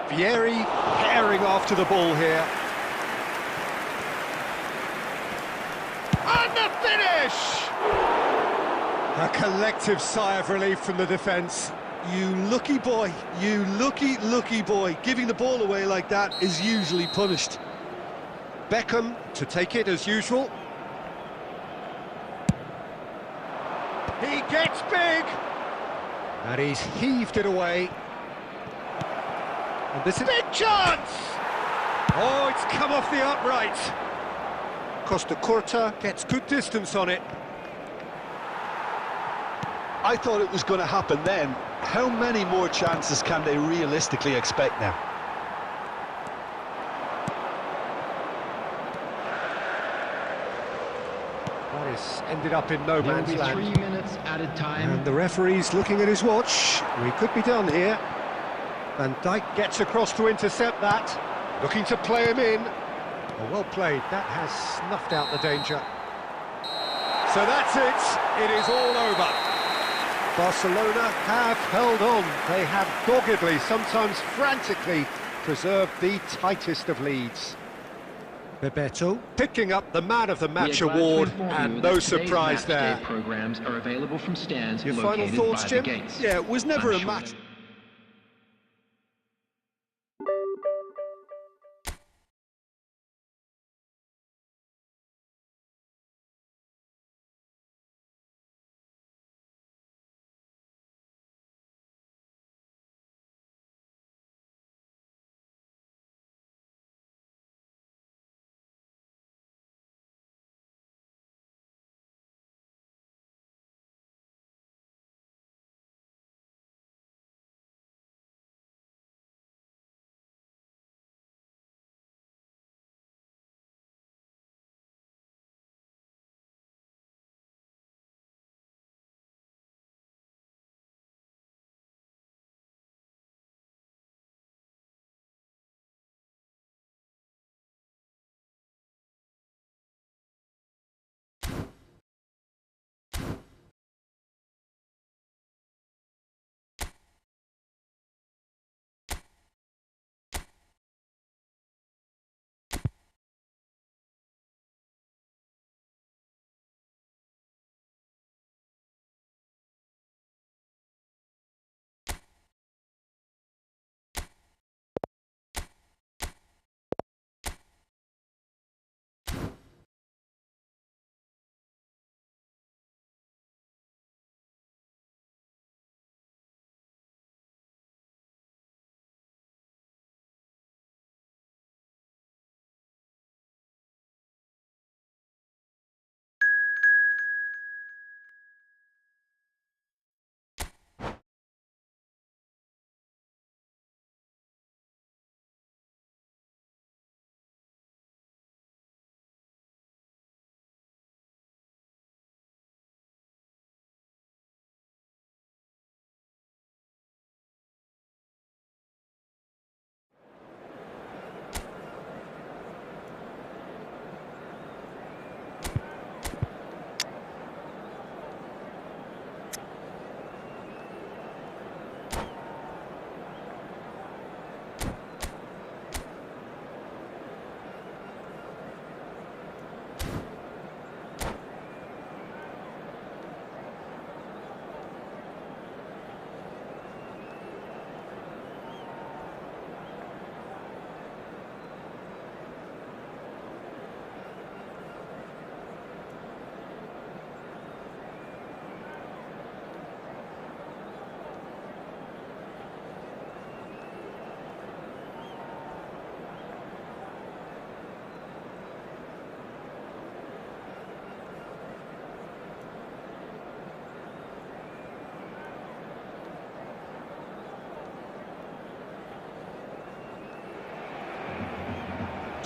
C: Vieri herring after the ball here. And the finish! A collective sigh of relief from the defence.
D: You lucky boy, you lucky boy. Giving the ball away like that is usually punished.
C: Beckham to take it as usual. He gets big! And he's heaved it away. And this is a big chance! Oh, it's come off the upright. Costa Curta gets good distance on it.
D: I thought it was going to happen then. How many more chances can they realistically expect now?
C: That is ended up in no man's
E: There will
C: land.
E: be 3 minutes added time.
C: And the referee's looking at his watch. We could be done here. Van Dijk gets across to intercept that. Looking to play him in. Oh, well played. That has snuffed out the danger. So that's it. It is all over. Barcelona have held on. They have doggedly, sometimes frantically, preserved the tightest of leads. Bebeto picking up the Man of the Match award, and no surprise there.
E: Programs are available from stands
C: Your final
E: located
C: thoughts,
E: by
C: Jim?
E: the gates.
D: Yeah, it was never a
E: I'm sure
D: match.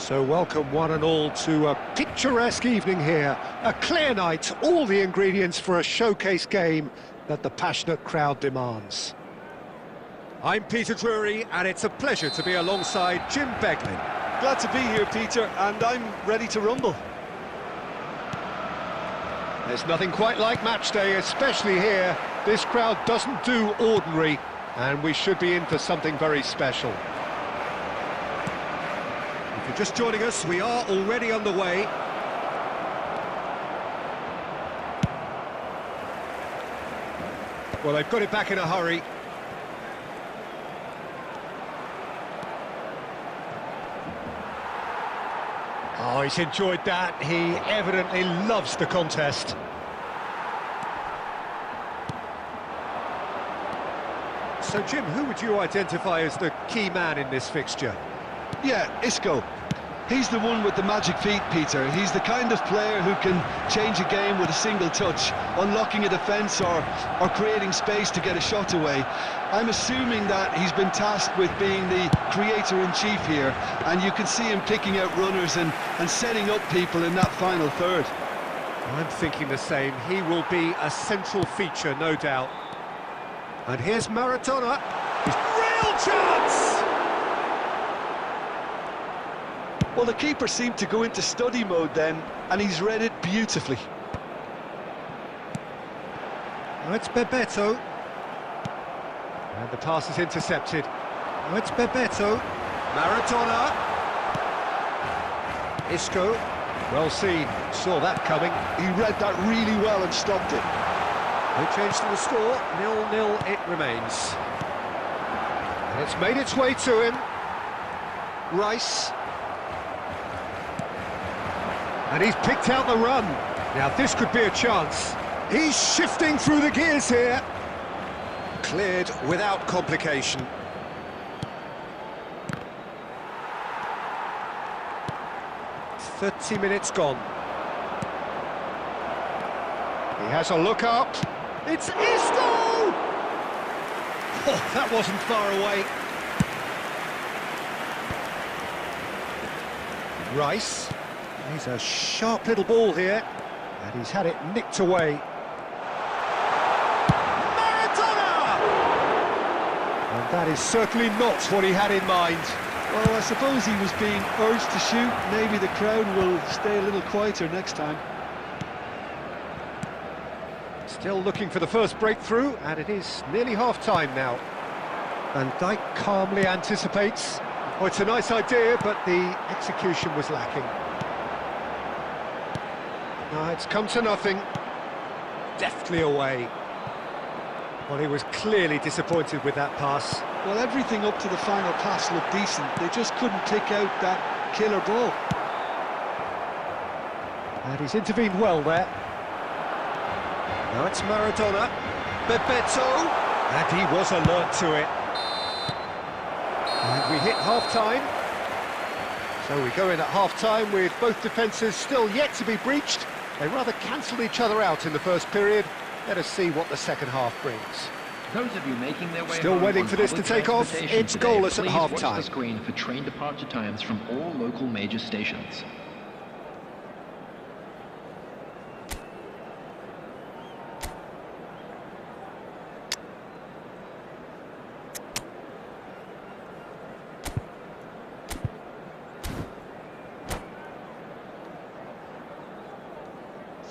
C: So welcome one and all to a picturesque evening here. A clear night, all the ingredients for a showcase game that the passionate crowd demands. I'm Peter Drury, and it's a pleasure to be alongside Jim Beglin.
D: Glad to be here, Peter, and I'm ready to rumble.
C: There's nothing quite like match day, especially here. This crowd doesn't do ordinary, and we should be in for something very special. If you're just joining us, we are already underway. Well, they've got it back in a hurry. Oh, he's enjoyed that. He evidently loves the contest. So, Jim, who would you identify as the key man in this fixture?
D: Yeah, Isco. He's the one with the magic feet, Peter. He's the kind of player who can change a game with a single touch, unlocking a defence or creating space to get a shot away. I'm assuming that he's been tasked with being the creator-in-chief here, and you can see him picking out runners and setting up people in that final third.
C: I'm thinking the same. He will be a central feature, no doubt. And here's Maradona. Real chance!
D: Well, the keeper seemed to go into study mode then, and he's read it beautifully.
C: Now it's Bebeto. And the pass is intercepted. Now it's Bebeto. Maradona. Isco. Well seen. Saw that coming.
D: He read that really well and stopped it.
C: No change to the score. 0-0 it remains. And it's made its way to him. Rice. And he's picked out the run. Now this could be a chance. He's shifting through the gears here. Cleared without complication. "30 minutes gone. He has a look up. It's Isco! Oh, that wasn't far away. Rice. He's a sharp little ball here, and he's had it nicked away. Maradona! And that is certainly not what he had in mind.
D: Well, I suppose he was being urged to shoot. Maybe the crowd will stay a little quieter next time.
C: Still looking for the first breakthrough, and it is nearly half-time now. Van Dijk calmly anticipates. Oh, it's a nice idea, but the execution was lacking. No, it's come to nothing. Deftly away. Well, he was clearly disappointed with that pass.
D: Well, everything up to the final pass looked decent. They just couldn't pick out that killer ball.
C: And he's intervened well there. Now it's Maradona. Bebeto. And he was alert to it. And we hit half-time. So we go in at half-time with both defences still yet to be breached. They rather cancelled each other out in the first period. Let us see what the second half brings.
E: Those of you making their way
C: Still
E: home
C: waiting
E: on
C: for this to
E: public
C: take off.
E: transportation
C: It's
E: today,
C: goalless at
E: please
C: half-time.
E: watch the screen for train departure times from all local major stations.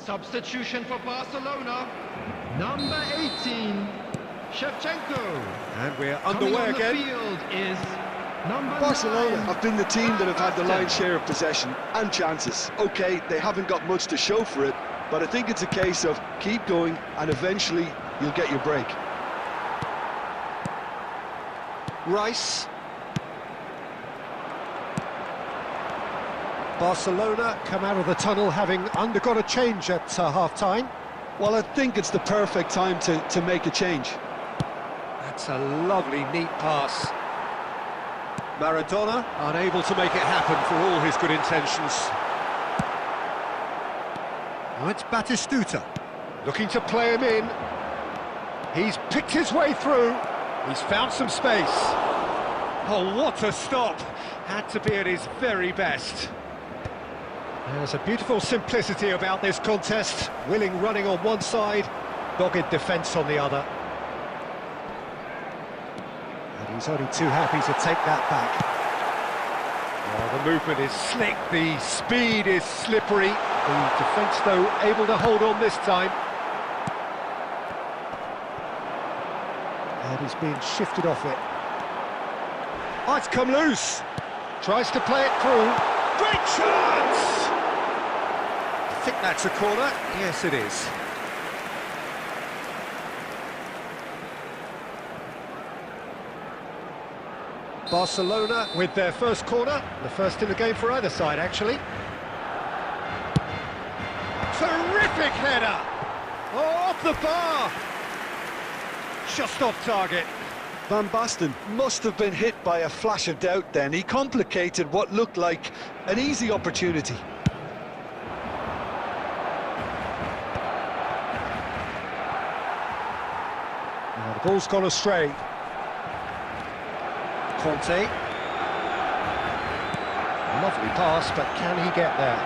G: Substitution for Barcelona, number 18, Shevchenko.
C: And we're
G: Coming
C: underway
G: on
C: again.
G: the field is number
D: Barcelona
G: 9.
D: have been the team that have had the lion's share of possession and chances. Okay, they haven't got much to show for it, but I think it's a case of keep going and eventually you'll get your break.
C: Rice. Barcelona come out of the tunnel having undergone a change at half-time.
D: Well, I think it's the perfect time to make a change.
C: That's a lovely, neat pass. Maradona unable to make it happen for all his good intentions. Now it's Batistuta, looking to play him in. He's picked his way through. He's found some space. Oh, what a stop! Had to be at his very best. There's a beautiful simplicity about this contest. Willing running on one side, dogged defence on the other. And he's only too happy to take that back. Oh, the movement is slick, the speed is slippery. The defence, though, able to hold on this time. And he's being shifted off it. Oh, it's come loose. Tries to play it through. Great chance! I think that's a corner. Yes, it is. Barcelona with their first corner. The first in the game for either side, actually. Terrific header! Oh, off the bar! Just off target.
D: Van Basten must have been hit by a flash of doubt then. He complicated what looked like an easy opportunity.
C: Now the ball's gone astray. Conte. Lovely pass, but can he get there?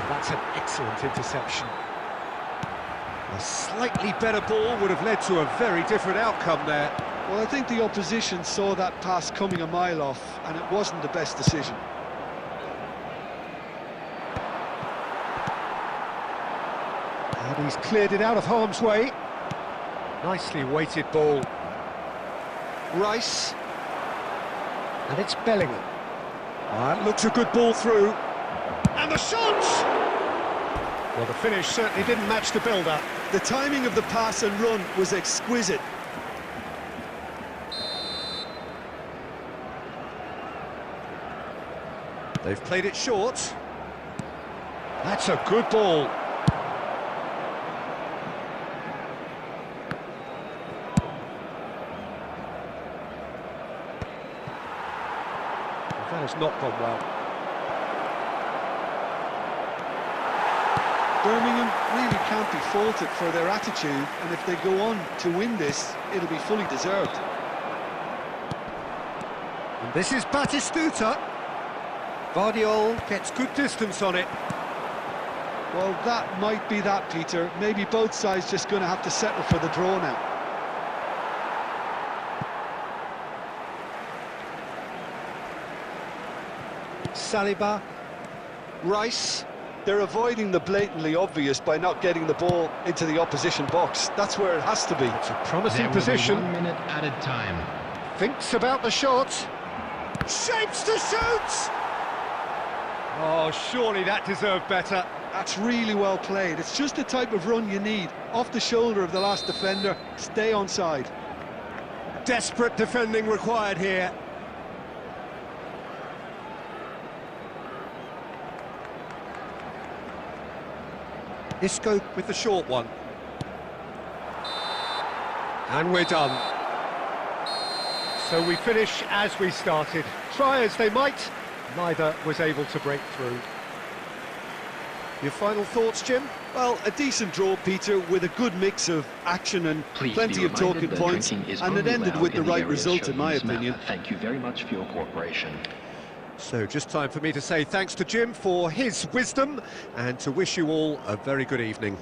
C: That's an excellent interception. A slightly better ball would have led to a very different outcome there.
D: Well, I think the opposition saw that pass coming a mile off, and it wasn't the best decision.
C: And he's cleared it out of harm's way. Nicely weighted ball. Rice. And it's Bellingham. That looks a good ball through. And the shot! Well, the finish certainly didn't match the build-up.
D: The timing of the pass and run was exquisite.
C: They've played it short. That's a good ball. That has not gone well.
D: Birmingham really can't be faulted for their attitude, and if they go on to win this, it'll be fully deserved.
C: And this is Batistuta. Vardiol gets good distance on it.
D: Well, that might be that, Peter. Maybe both sides just going to have to settle for the draw now.
C: Saliba. Rice.
D: They're avoiding the blatantly obvious by not getting the ball into the opposition box. That's where it has to be.
C: It's a promising
G: There will be
C: position.
G: 1 minute added time.
C: Thinks about the shot. Shapes to shoot! Oh, surely that deserved better.
D: That's really well played. It's just the type of run you need. Off the shoulder of the last defender, stay onside.
C: Desperate defending required here. Isco with the short one. And we're done. So we finish as we started. Try as they might, neither was able to break through. Your final thoughts, Jim?
D: Well, a decent draw, Peter, with a good mix of action and
E: Please
D: plenty
E: be
D: of talking
E: reminded that
D: points,
E: drinking is
D: and it
E: only
D: ended
E: allowed
D: with the
E: in the
D: right
E: areas
D: result,
E: shown
D: in my
E: this map.
D: opinion.
E: Thank you very much for your cooperation.
C: So just time for me to say thanks to Jim for his wisdom and to wish you all a very good evening.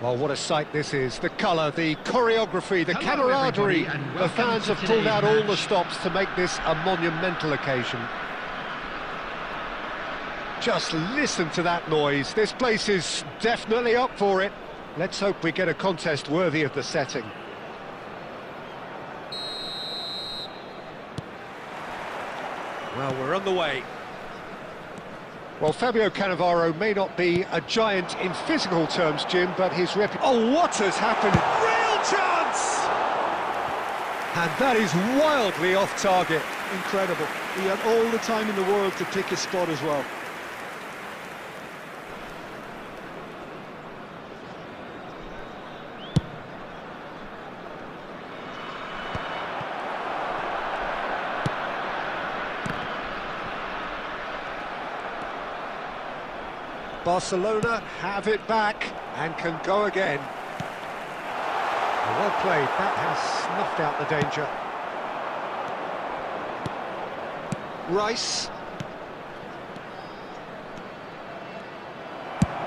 C: Well, what a sight this is. The colour, the choreography, the
G: Hello,
C: camaraderie.
G: everybody, and
C: The
G: welcome
C: fans
G: to
C: have pulled out
G: today's
C: all the
G: match.
C: stops to make this a monumental occasion. Just listen to that noise. This place is definitely up for it. Let's hope we get a contest worthy of the setting. Well, we're on the way. Well, Fabio Cannavaro may not be a giant in physical terms, Jim, but his Oh, what has happened? Real chance! And that is wildly off target.
D: Incredible. He had all the time in the world to pick his spot as well.
C: Barcelona have it back and can go again. Well played, that has snuffed out the danger. Rice.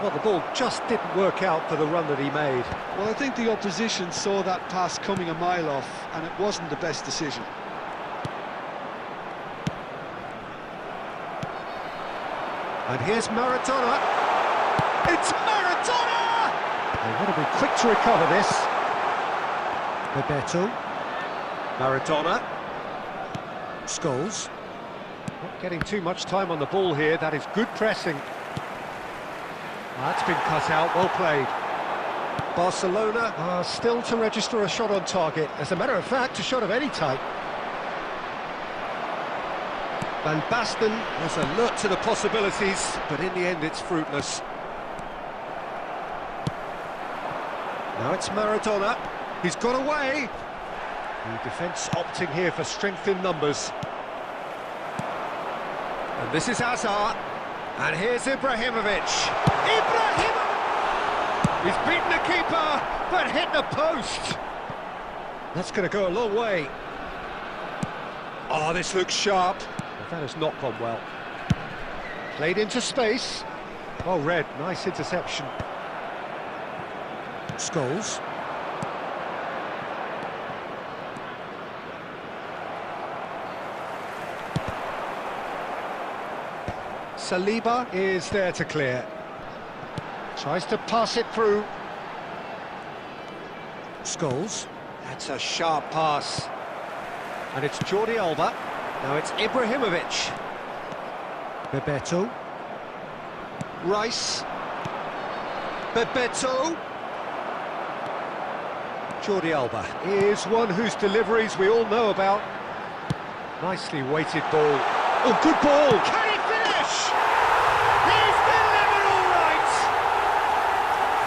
C: Well, the ball just didn't work out for the run that he made.
D: Well, I think the opposition saw that pass coming a mile off, and it wasn't the best decision.
C: And here's Maradona. It's Maradona! They've got to be quick to recover this. Bebeto. Maradona. Scholes. Not getting too much time on the ball here. That is good pressing. That's been cut out. Well played. Barcelona are still to register a shot on target. As a matter of fact, a shot of any type. Van Basten was alert to the possibilities, but in the end it's fruitless. Now it's Maradona. He's got away. The defence opting here for strength in numbers. And this is Hazard. And here's Ibrahimovic. Ibrahimovic! He's beaten the keeper, but hit the post. That's going to go a long way. Oh, this looks sharp. But that has not gone well. Played into space. Oh, Red, nice interception. Scholes. Saliba is there to clear. Tries to pass it through. Scholes. That's a sharp pass. And it's Jordi Alba. Now it's Ibrahimovic. Bebeto. Rice. Bebeto. Jordi Alba is one whose deliveries we all know about. Nicely weighted ball. Oh, good ball! Can he finish? He's delivered all right!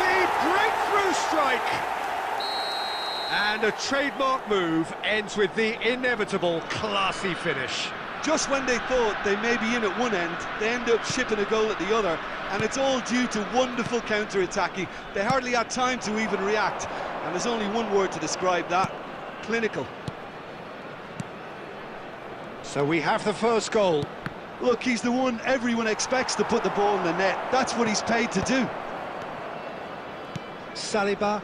C: The breakthrough strike! And a trademark move ends with the inevitable classy finish.
D: Just when they thought they may be in at one end, they end up shipping a goal at the other, and it's all due to wonderful counter-attacking. They hardly had time to even react, and there's only one word to describe that: clinical.
C: So we have the first goal.
D: Look, he's the one everyone expects to put the ball in the net. That's what he's paid to do.
C: Saliba.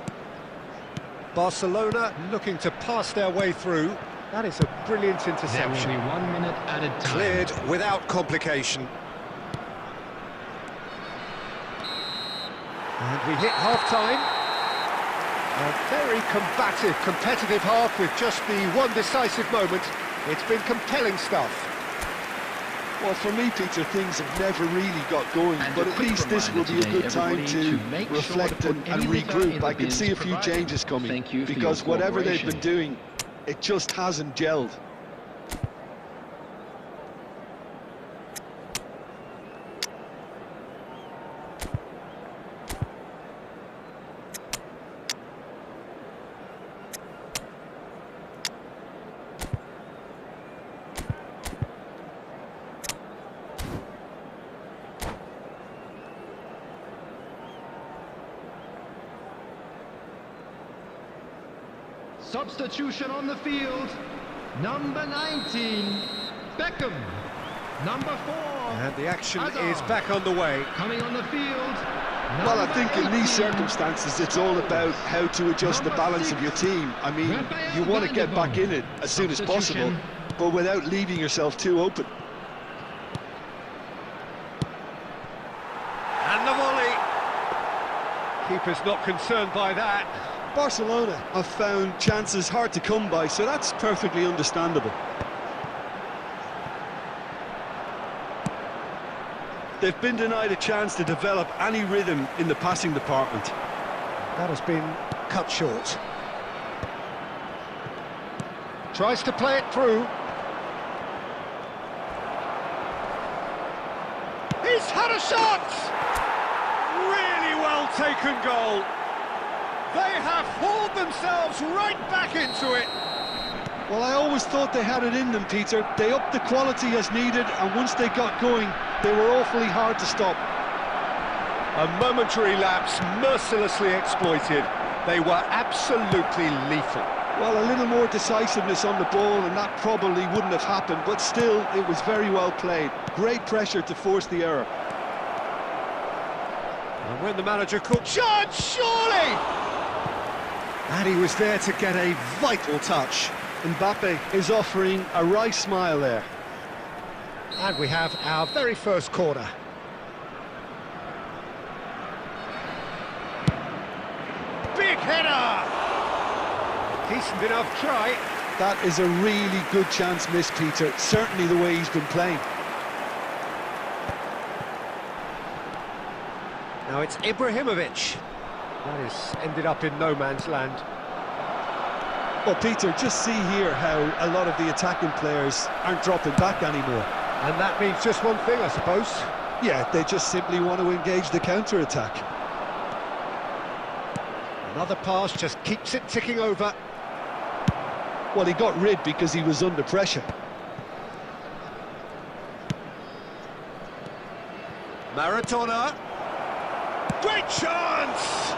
C: Barcelona looking to pass their way through. That is a brilliant
G: There will
C: interception.
G: be 1 minute added time.
C: Cleared without complication. And we hit half-time. A very combative, competitive half with just the one decisive moment. It's been compelling stuff.
D: Well, for me, Peter, things have never really got going,
E: And
D: but
E: a
D: at
E: quick
D: least this will be a
E: reminder
D: good time
E: today,
D: to
E: everybody, to make sure
D: reflect
E: to put
D: and
E: any litter in
D: regroup.
E: the
D: I can
E: bins
D: see a few
E: provided.
D: changes coming,
E: Thank you for
D: because
E: your
D: whatever they've been
E: cooperation.
D: doing, it just hasn't gelled.
G: Substitution on the field. Number 19, Beckham. Number 4,
C: And the action
G: Hazard.
C: is back underway.
G: Coming on the field,
D: Well, I think in these circumstances, it's all about how to adjust the balance of your team. I mean, you want to get back in it as soon as possible, but without leaving yourself too open.
C: And the volley. Keeper's not concerned by that.
D: Barcelona have found chances hard to come by, so that's perfectly understandable. They've been denied a chance to develop any rhythm in the passing department.
C: That has been cut short. Tries to play it through. He's had a shot! Really well taken goal. They have hauled themselves right back into it.
D: Well, I always thought they had it in them, Peter. They upped the quality as needed, and once they got going, they were awfully hard to stop.
C: A momentary lapse mercilessly exploited. They were absolutely lethal.
D: Well, a little more decisiveness on the ball, and that probably wouldn't have happened, but still, it was very well played. Great pressure to force the error.
C: And when the manager called, chance, surely! And he was there to get a vital touch.
D: Mbappe is offering a wry smile there.
C: And we have our very first corner. Big header! Decent enough try.
D: That is a really good chance missed, Peter. Certainly the way he's been playing.
C: Now it's Ibrahimovic. That has ended up in no man's land.
D: Well, Peter, just see here how a lot of the attacking players aren't dropping back anymore.
C: And that means just one thing, I suppose.
D: Yeah, they just simply want to engage the counter-attack.
C: Another pass just keeps it ticking over.
D: Well, he got rid because he was under pressure.
C: Maradona. Great chance!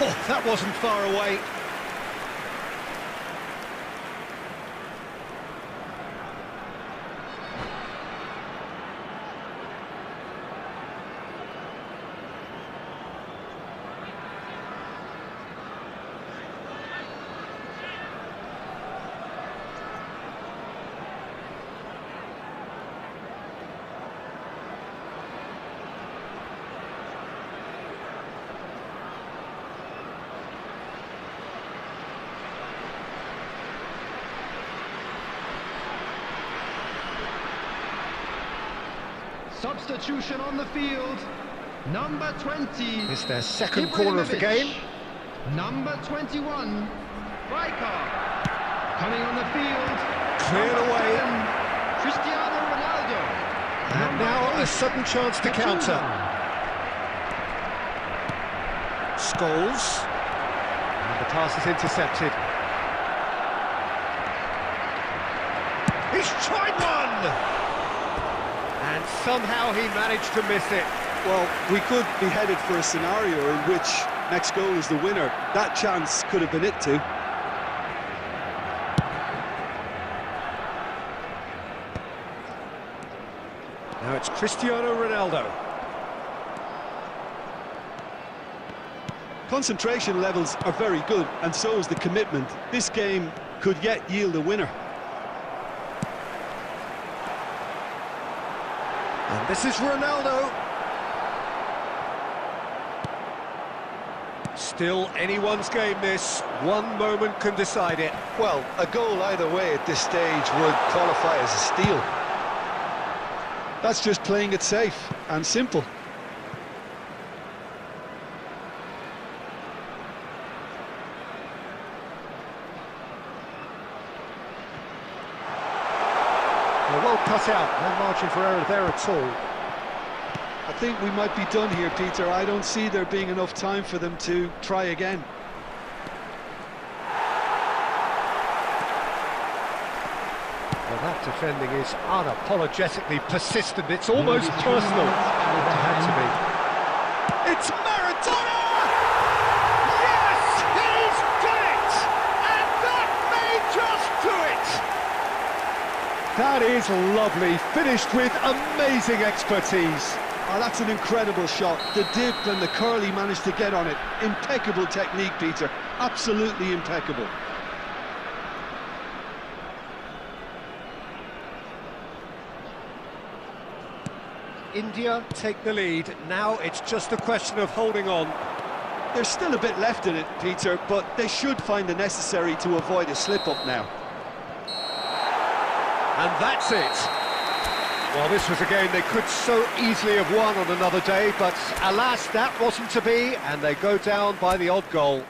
C: Oh, that wasn't far away.
G: Substitution on the field. Number 20.
C: It's their second corner of the game.
G: Number 21. Striker. Coming on the field.
C: Cleared away.
G: Cristiano Ronaldo.
C: And now a sudden chance to counter. Scholes. And the pass is intercepted. He's tried one! And somehow he managed to miss it.
D: Well, we could be headed for a scenario in which next goal is the winner. That chance could have been it too.
C: Now it's Cristiano Ronaldo.
D: Concentration levels are very good, and so is the commitment. This game could yet yield a winner.
C: And this is Ronaldo. Still anyone's game this. One moment can decide it.
D: Well, a goal either way at this stage would qualify as a steal. That's just playing it safe and simple.
C: Well cut out, no margin for error there at all.
D: I think we might be done here, Peter. I don't see there being enough time for them to try again.
C: Well, that defending is unapologetically persistent. It's almost personal. It had to be. It's Maradona! Yes, he's done it! And that may just do it! That is lovely, finished with amazing expertise.
D: Oh, that's an incredible shot. The dip and the curl he managed to get on it. Impeccable technique, Peter. Absolutely impeccable.
C: India take the lead. Now it's just a question of holding on.
D: There's still a bit left in it, Peter, but they should find the necessary to avoid a slip-up now.
C: And that's it. Well, this was a game they could so easily have won on another day, but alas, that wasn't to be, and they go down by the odd goal.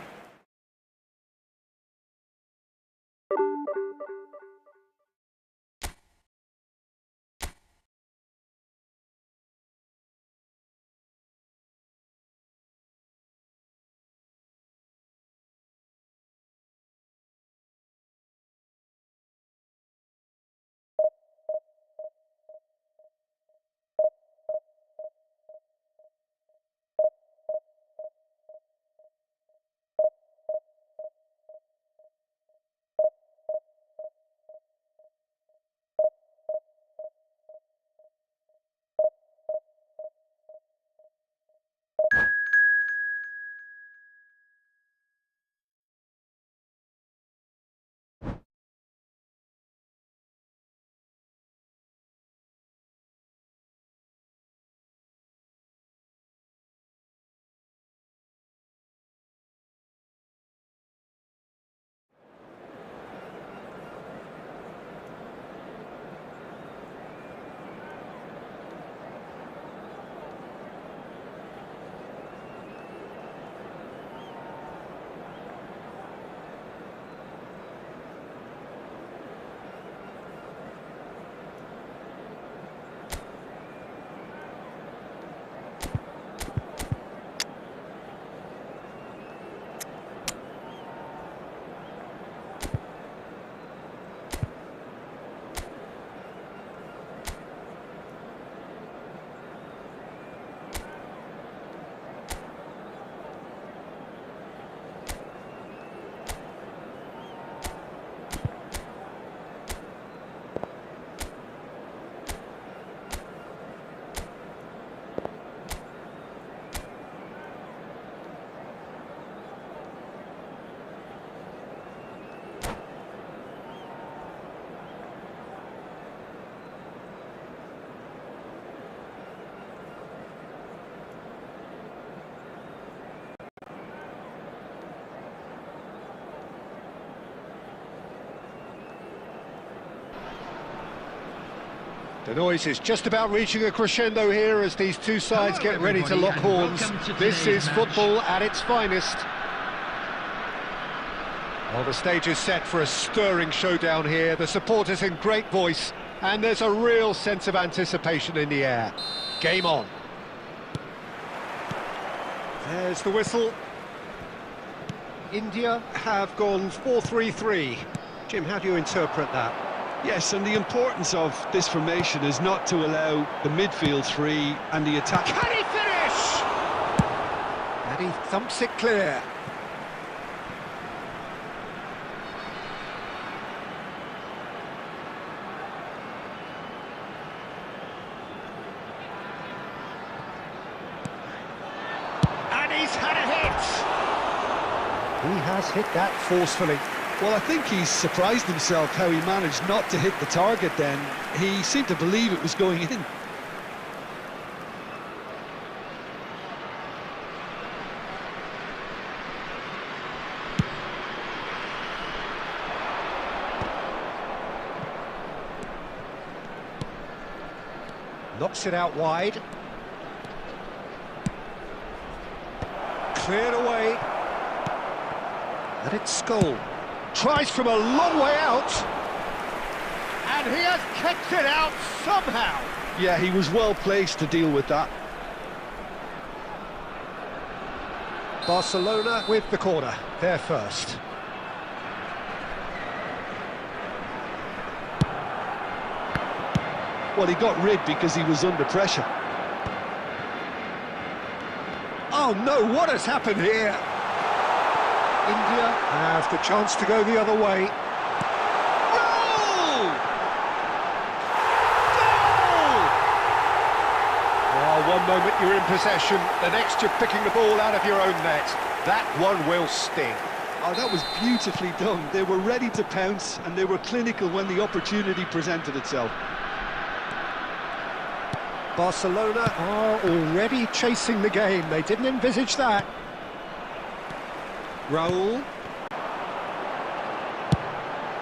C: The noise is just about reaching a crescendo here as these two sides get ready to lock horns. This is football at its finest. Well, the stage is set for a stirring showdown here. The supporters in great voice, and there's a real sense of anticipation in the air. Game on. There's the whistle. India have gone 4-3-3. Jim, how do you interpret that?
D: Yes, and the importance of this formation is not to allow the midfield free and the attack.
C: Can he finish? And he thumps it clear. And he's had a hit. He has hit that forcefully.
D: Well, I think he's surprised himself how he managed not to hit the target then. He seemed to believe it was going in.
C: Knocks it out wide. Cleared away. And it's Skull. Tries from a long way out. And he has kicked it out somehow.
D: Yeah, he was well placed to deal with that.
C: Barcelona with the corner. They're first.
D: Well, he got rid because he was under pressure.
C: Oh no, what has happened here? India have the chance to go the other way. Goal! Goal! Oh, One moment you're in possession, the next you're picking the ball out of your own net. That one will sting.
D: Oh, that was beautifully done. They were ready to pounce, and they were clinical when the opportunity presented itself.
C: Barcelona are already chasing the game. They didn't envisage that. Raul.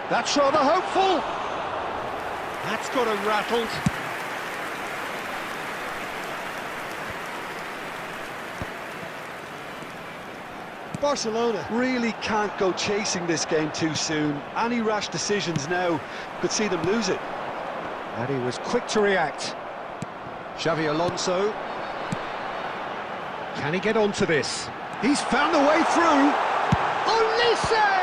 C: That's rather hopeful. That's got him rattled.
D: Barcelona really can't go chasing this game too soon. Any rash decisions now could see them lose it.
C: And he was quick to react. Xavi Alonso. Can he get onto this? He's found the way through. Olise!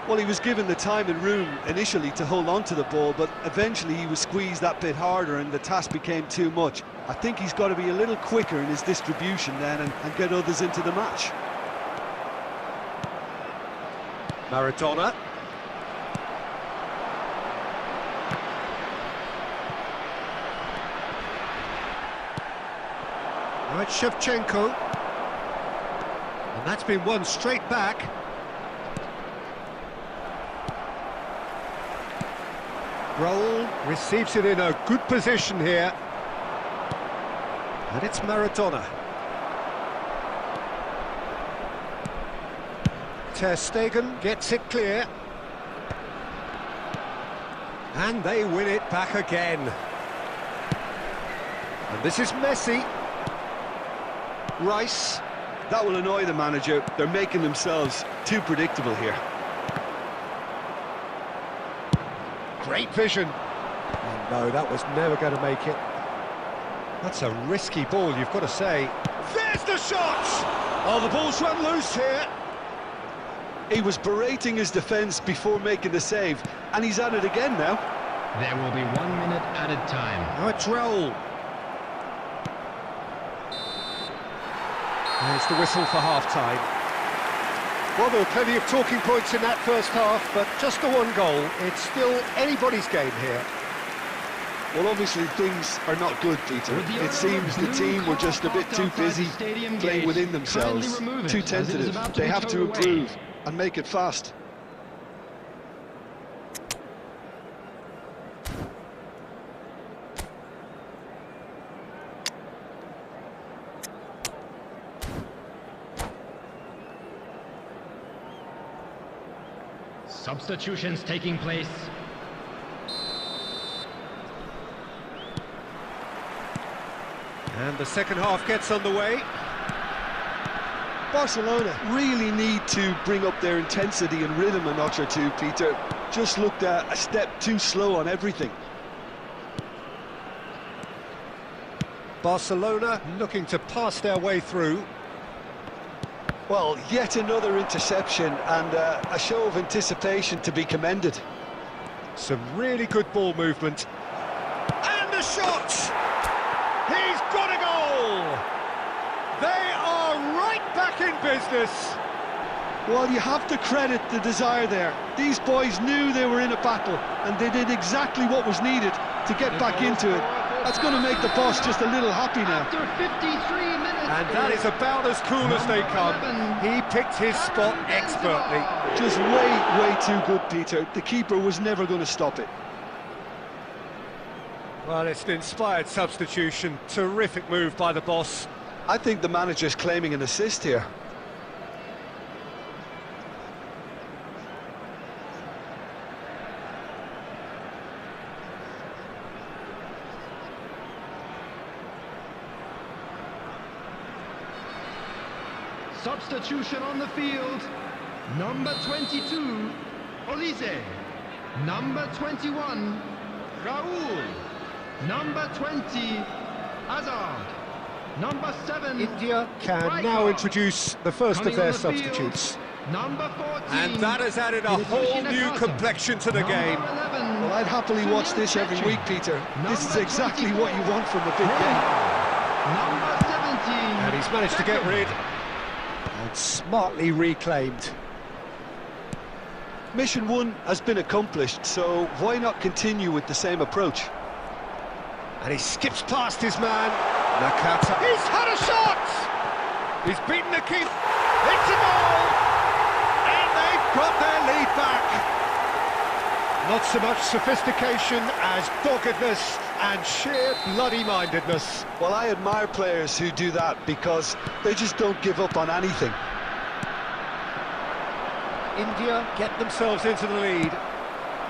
D: Well, he was given the time and room initially to hold on to the ball, but eventually he was squeezed that bit harder and the task became too much. I think he's got to be a little quicker in his distribution then and get others into the match.
C: Maradona. Right, Shevchenko. And that's been won straight back. Raul receives it in a good position here. And it's Maradona. Ter Stegen gets it clear. And they win it back again. And this is Messi. Rice.
D: That will annoy the manager. They're making themselves too predictable here.
C: Great vision. Oh, no, that was never going to make it. That's a risky ball, you've got to say. There's the shot! Oh, the ball's run loose here.
D: He was berating his defence before making the save, and he's at it again now.
G: There will be 1 minute added time.
C: Now it's Raul. There's the whistle for half-time. Well, there were plenty of talking points in that first half, but just the one goal. It's still anybody's game here.
D: Well, obviously things are not good, Peter. It seems the team were just a bit too busy playing within themselves, too tentative. They have to improve and make it fast.
G: Substitutions taking place.
C: And the second half gets underway.
D: Barcelona really need to bring up their intensity and rhythm a notch or two, Peter. Just looked a step too slow on everything.
C: Barcelona looking to pass their way through.
D: Well, yet another interception and a show of anticipation to be commended.
C: Some really good ball movement. And the shot! He's got a goal! They are right back in business.
D: Well, you have to credit the desire there. These boys knew they were in a battle, and they did exactly what was needed to get back into it. That's going to make the boss just a little happy now.
G: After 53 minutes.
C: And that is about as cool as they come. He picked his spot expertly.
D: Just way too good, Peter. The keeper was never going to stop it.
C: Well, it's an inspired substitution. Terrific move by the boss.
D: I think the manager's claiming an assist here.
G: Substitution on the field. Number 22, Olise. Number 21, Raul. Number 20, Hazard. Number 7,
C: India can now introduce the first of their substitutes.
G: Number 14,
C: And that has added a whole new complexion to the game.
D: Well, I'd happily watch this every week, Peter. This is exactly what you want from a big game.
G: Number 17,
C: And he's managed to get rid. And smartly reclaimed.
D: Mission 1 has been accomplished, so why not continue with the same approach?
C: And he skips past his man. Nakata. He's had a shot! He's beaten the keeper. It's a goal! And they've got their lead back. Not so much sophistication as doggedness and sheer bloody-mindedness.
D: Well, I admire players who do that because they just don't give up on anything.
C: India get themselves into the lead.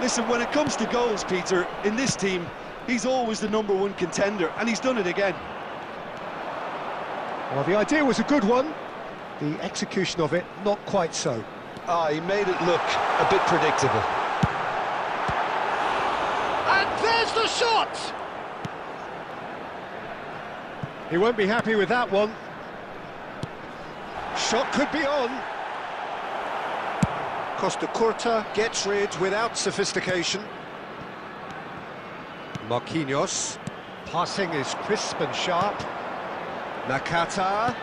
D: Listen, when it comes to goals, Peter, in this team, he's always the #1 contender, and he's done it again.
C: Well, the idea was a good one. The execution of it, not quite so.
D: He made it look a bit predictable.
C: And there's the shot! He won't be happy with that one. Shot could be on. Costa Curta gets rid without sophistication. Marquinhos. Passing is crisp and sharp. Nakata.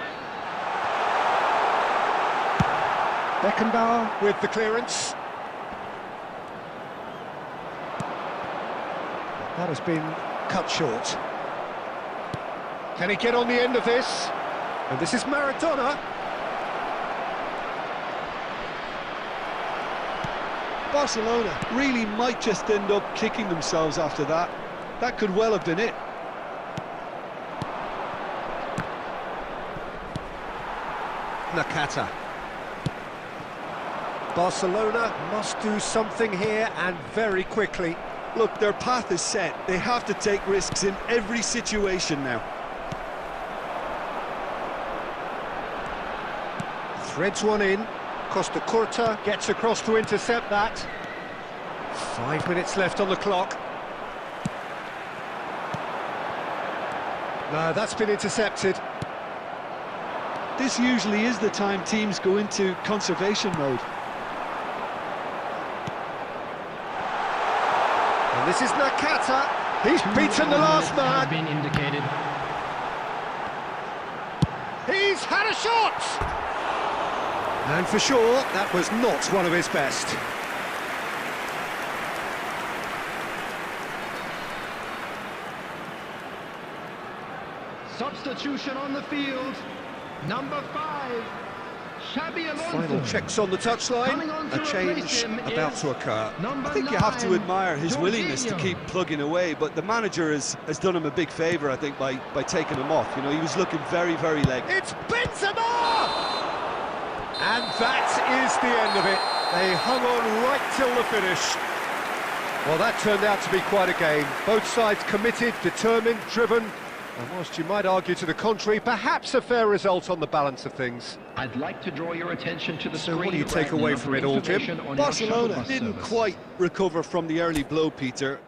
C: Beckenbauer with the clearance. That has been cut short. Can he get on the end of this? And this is Maradona.
D: Barcelona really might just end up kicking themselves after that. That could well have been it.
C: Nakata. Barcelona must do something here, and very quickly.
D: Look, their path is set. They have to take risks in every situation now.
C: Threads one in. Costa Curta gets across to intercept that. 5 minutes left on the clock. No, that's been intercepted.
D: This usually is the time teams go into conservation mode.
C: And this is Nakata. He's beaten the last man.
E: Has been indicated.
C: He's had a shot! And for sure, that was not one of his best.
G: Substitution on the field. Number 5, Xabi Alonso.
C: Final checks on the touchline. A change about to occur.
D: I think you have to admire his willingness to keep plugging away, but the manager has done him a big favour, I think, by taking him off. You know, he was looking very, very late.
C: It's Benzema! And that is the end of it. They hung on right till the finish. Well, that turned out to be quite a game. Both sides committed, determined, driven. And whilst you might argue to the contrary, perhaps a fair result on the balance of things.
E: I'd like to draw your attention to the
C: So
E: screen.
C: what do you take away from it all, Jim?
D: Barcelona didn't quite recover from the early blow, Peter.